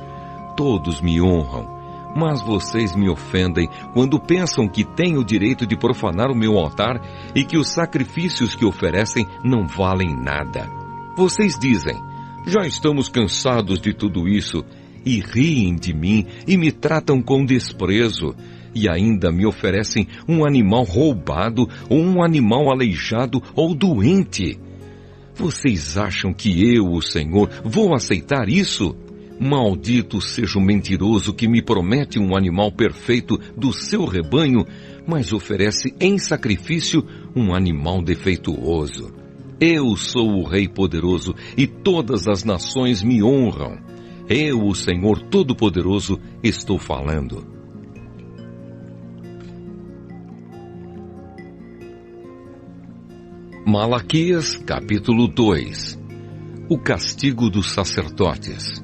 Todos me honram, mas vocês me ofendem quando pensam que têm o direito de profanar o meu altar e que os sacrifícios que oferecem não valem nada. Vocês dizem: Já estamos cansados de tudo isso, e riem de mim e me tratam com desprezo, e ainda me oferecem um animal roubado ou um animal aleijado ou doente. Vocês acham que eu, o Senhor, vou aceitar isso? Maldito seja o mentiroso que me promete um animal perfeito do seu rebanho, mas oferece em sacrifício um animal defeituoso. Eu sou o Rei poderoso e todas as nações me honram. Eu, o Senhor Todo-Poderoso, estou falando. Malaquias, capítulo 2. O castigo dos sacerdotes.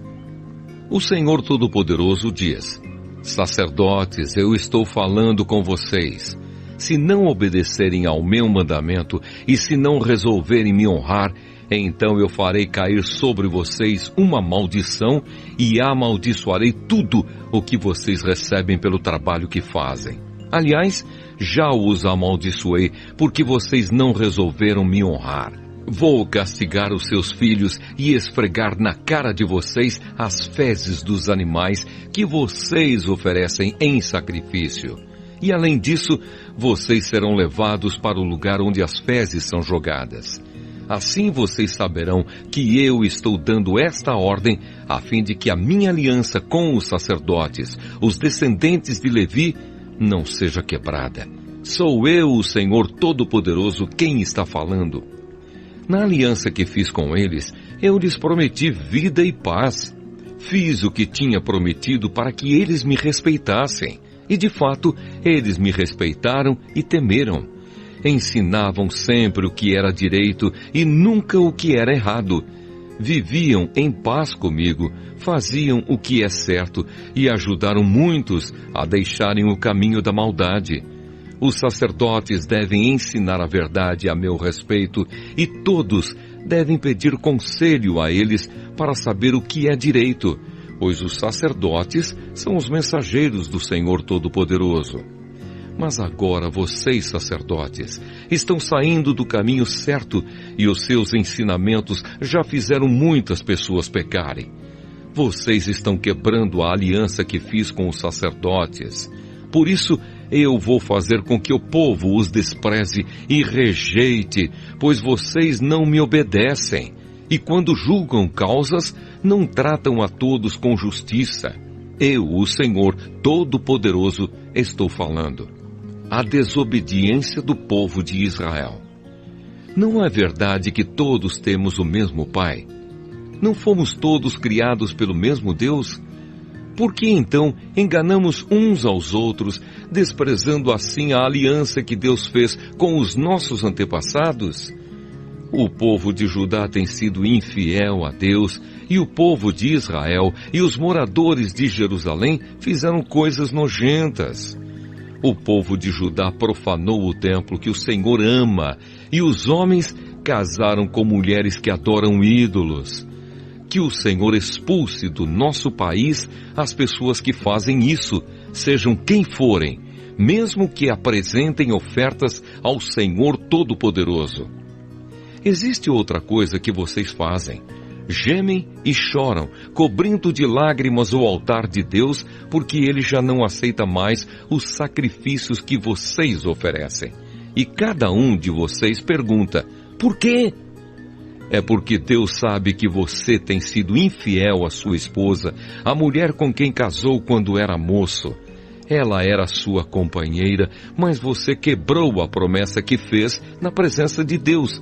O Senhor Todo-Poderoso diz: Sacerdotes, eu estou falando com vocês. Se não obedecerem ao meu mandamento e se não resolverem me honrar, então eu farei cair sobre vocês uma maldição e amaldiçoarei tudo o que vocês recebem pelo trabalho que fazem. Aliás, já os amaldiçoei porque vocês não resolveram me honrar. Vou castigar os seus filhos e esfregar na cara de vocês as fezes dos animais que vocês oferecem em sacrifício. E além disso, vocês serão levados para o lugar onde as fezes são jogadas. Assim vocês saberão que eu estou dando esta ordem a fim de que a minha aliança com os sacerdotes, os descendentes de Levi, não seja quebrada. Sou eu, o Senhor Todo-Poderoso, quem está falando. Na aliança que fiz com eles, eu lhes prometi vida e paz. Fiz o que tinha prometido para que eles me respeitassem. E de fato, eles me respeitaram e temeram. Ensinavam sempre o que era direito e nunca o que era errado. Viviam em paz comigo, faziam o que é certo e ajudaram muitos a deixarem o caminho da maldade. Os sacerdotes devem ensinar a verdade a meu respeito e todos devem pedir conselho a eles para saber o que é direito, pois os sacerdotes são os mensageiros do Senhor Todo-Poderoso. Mas agora vocês, sacerdotes, estão saindo do caminho certo e os seus ensinamentos já fizeram muitas pessoas pecarem. Vocês estão quebrando a aliança que fiz com os sacerdotes. Por isso, eu vou fazer com que o povo os despreze e rejeite, pois vocês não me obedecem. E quando julgam causas, não tratam a todos com justiça. Eu, o Senhor Todo-Poderoso, estou falando. A desobediência do povo de Israel. Não é verdade que todos temos o mesmo Pai? Não fomos todos criados pelo mesmo Deus? Por que então enganamos uns aos outros, desprezando assim a aliança que Deus fez com os nossos antepassados? O povo de Judá tem sido infiel a Deus, e o povo de Israel e os moradores de Jerusalém fizeram coisas nojentas. O povo de Judá profanou o templo que o Senhor ama, e os homens casaram com mulheres que adoram ídolos. Que o Senhor expulse do nosso país as pessoas que fazem isso, sejam quem forem, mesmo que apresentem ofertas ao Senhor Todo-Poderoso. Existe outra coisa que vocês fazem. Gemem e choram, cobrindo de lágrimas o altar de Deus, porque Ele já não aceita mais os sacrifícios que vocês oferecem. E cada um de vocês pergunta, por quê? É porque Deus sabe que você tem sido infiel à sua esposa, a mulher com quem casou quando era moço. Ela era sua companheira, mas você quebrou a promessa que fez na presença de Deus,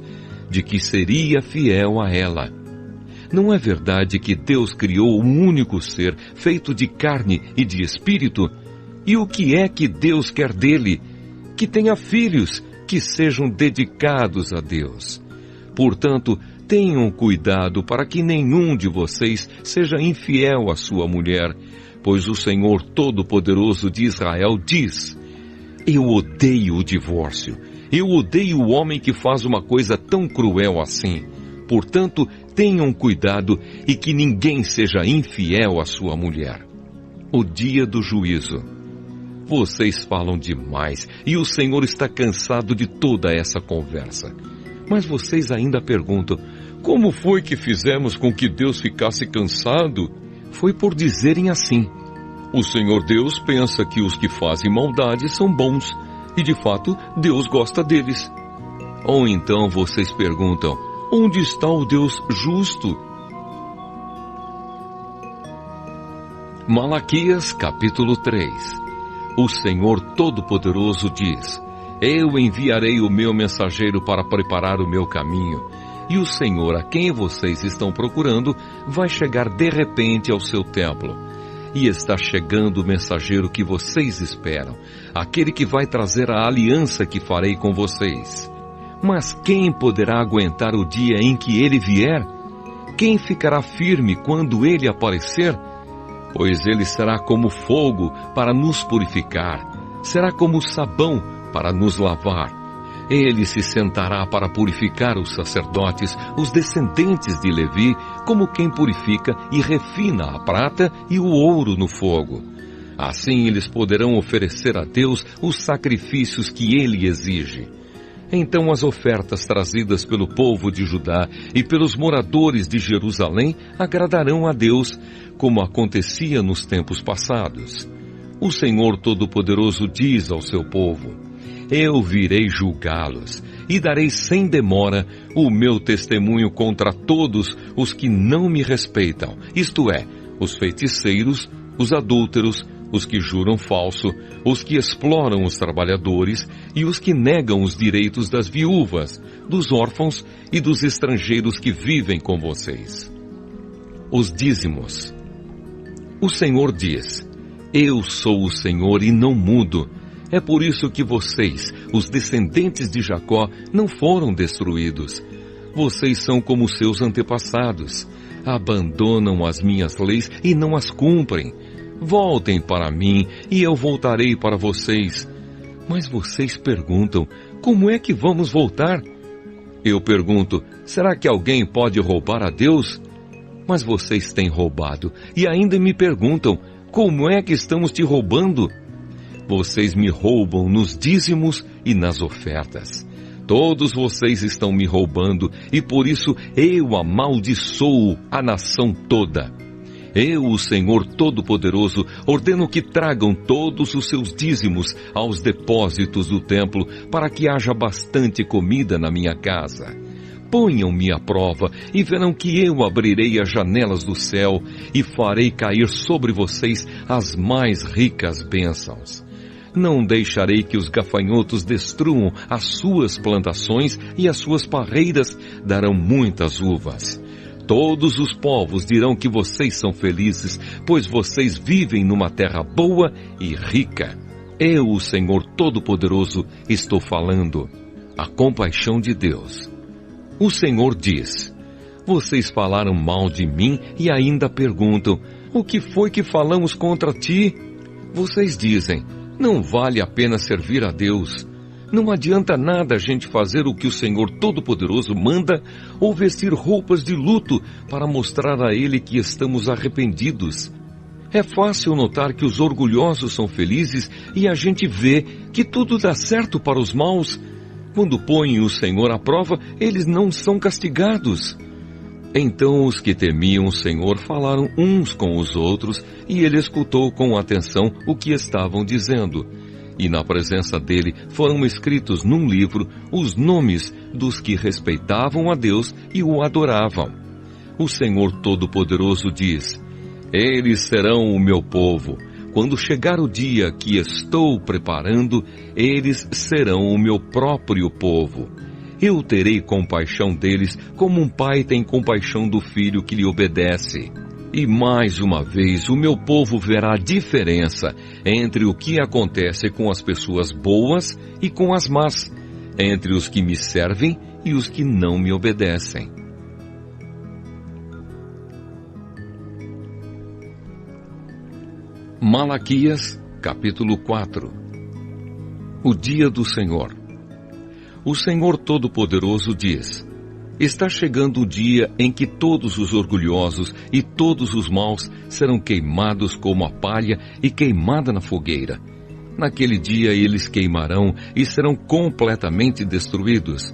de que seria fiel a ela. Não é verdade que Deus criou um único ser, feito de carne e de espírito? E o que é que Deus quer dele? Que tenha filhos, que sejam dedicados a Deus. Portanto, tenham cuidado para que nenhum de vocês seja infiel à sua mulher, pois o Senhor Todo-Poderoso de Israel diz: Eu odeio o divórcio, eu odeio o homem que faz uma coisa tão cruel assim. Portanto, tenham cuidado e que ninguém seja infiel à sua mulher. O dia do juízo. Vocês falam demais e o Senhor está cansado de toda essa conversa. Mas vocês ainda perguntam, Como foi que fizemos com que Deus ficasse cansado? Foi por dizerem assim: o Senhor Deus pensa que os que fazem maldade são bons, e de fato Deus gosta deles. Ou então vocês perguntam: onde está o Deus justo? Malaquias capítulo 3. O Senhor Todo-Poderoso diz: eu enviarei o meu mensageiro para preparar o meu caminho, e o Senhor a quem vocês estão procurando vai chegar de repente ao seu templo. E está chegando o mensageiro que vocês esperam, aquele que vai trazer a aliança que farei com vocês. Mas quem poderá aguentar o dia em que ele vier? Quem ficará firme quando ele aparecer? Pois ele será como fogo para nos purificar, será como sabão para nos lavar. Ele se sentará para purificar os sacerdotes, os descendentes de Levi, como quem purifica e refina a prata e o ouro no fogo. Assim eles poderão oferecer a Deus os sacrifícios que ele exige. Então as ofertas trazidas pelo povo de Judá e pelos moradores de Jerusalém agradarão a Deus, como acontecia nos tempos passados. O Senhor Todo-Poderoso diz ao seu povo: eu virei julgá-los e darei sem demora o meu testemunho contra todos os que não me respeitam, isto é, os feiticeiros, os adúlteros, os que juram falso, os que exploram os trabalhadores e os que negam os direitos das viúvas, dos órfãos e dos estrangeiros que vivem com vocês. Os dízimos. O Senhor diz: eu sou o Senhor e não mudo. É por isso que vocês, os descendentes de Jacó, não foram destruídos. Vocês são como seus antepassados. Abandonam as minhas leis e não as cumprem. Voltem para mim e eu voltarei para vocês. Mas vocês perguntam: como é que vamos voltar? Eu pergunto: será que alguém pode roubar a Deus? Mas vocês têm roubado e ainda me perguntam: como é que estamos te roubando? Vocês me roubam nos dízimos e nas ofertas. Todos vocês estão me roubando e por isso eu amaldiçoo a nação toda. Eu, o Senhor Todo-Poderoso, ordeno que tragam todos os seus dízimos aos depósitos do templo para que haja bastante comida na minha casa. Ponham-me à prova e verão que eu abrirei as janelas do céu e farei cair sobre vocês as mais ricas bênçãos. Não deixarei que os gafanhotos destruam as suas plantações e as suas parreiras darão muitas uvas. Todos os povos dirão que vocês são felizes, pois vocês vivem numa terra boa e rica. Eu, o Senhor Todo-Poderoso, estou falando. A compaixão de Deus. O Senhor diz: vocês falaram mal de mim e ainda perguntam: o que foi que falamos contra ti? Vocês dizem: não vale a pena servir a Deus. Não adianta nada a gente fazer o que o Senhor Todo-Poderoso manda ou vestir roupas de luto para mostrar a Ele que estamos arrependidos. É fácil notar que os orgulhosos são felizes e a gente vê que tudo dá certo para os maus. Quando põem o Senhor à prova, eles não são castigados. Então os que temiam o Senhor falaram uns com os outros, e ele escutou com atenção o que estavam dizendo. E na presença dele foram escritos num livro os nomes dos que respeitavam a Deus e o adoravam. O Senhor Todo-Poderoso diz: eles serão o meu povo. Quando chegar o dia que estou preparando, eles serão o meu próprio povo. Eu terei compaixão deles como um pai tem compaixão do filho que lhe obedece. E mais uma vez o meu povo verá a diferença entre o que acontece com as pessoas boas e com as más, entre os que me servem e os que não me obedecem. Malaquias, capítulo 4. O dia do Senhor. O Senhor Todo-Poderoso diz: está chegando o dia em que todos os orgulhosos e todos os maus serão queimados como a palha e queimada na fogueira. Naquele dia eles queimarão e serão completamente destruídos.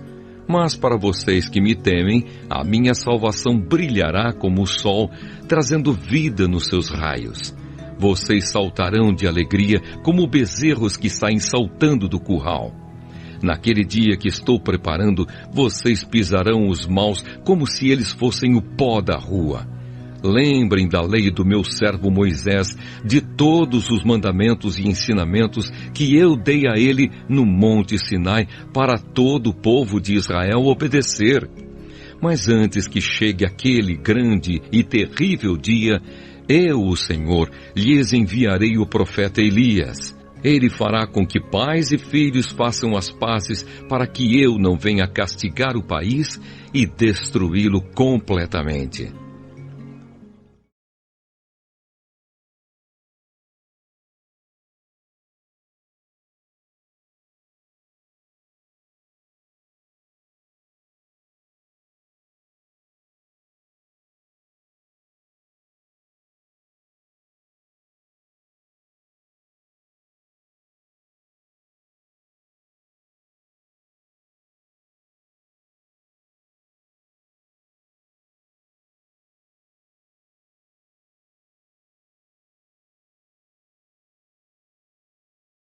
Mas para vocês que me temem, a minha salvação brilhará como o sol, trazendo vida nos seus raios. Vocês saltarão de alegria como bezerros que saem saltando do curral. Naquele dia que estou preparando, vocês pisarão os maus como se eles fossem o pó da rua. Lembrem da lei do meu servo Moisés, de todos os mandamentos e ensinamentos que eu dei a ele no Monte Sinai para todo o povo de Israel obedecer. Mas antes que chegue aquele grande e terrível dia, eu, o Senhor, lhes enviarei o profeta Elias. Ele fará com que pais e filhos façam as pazes para que eu não venha castigar o país e destruí-lo completamente.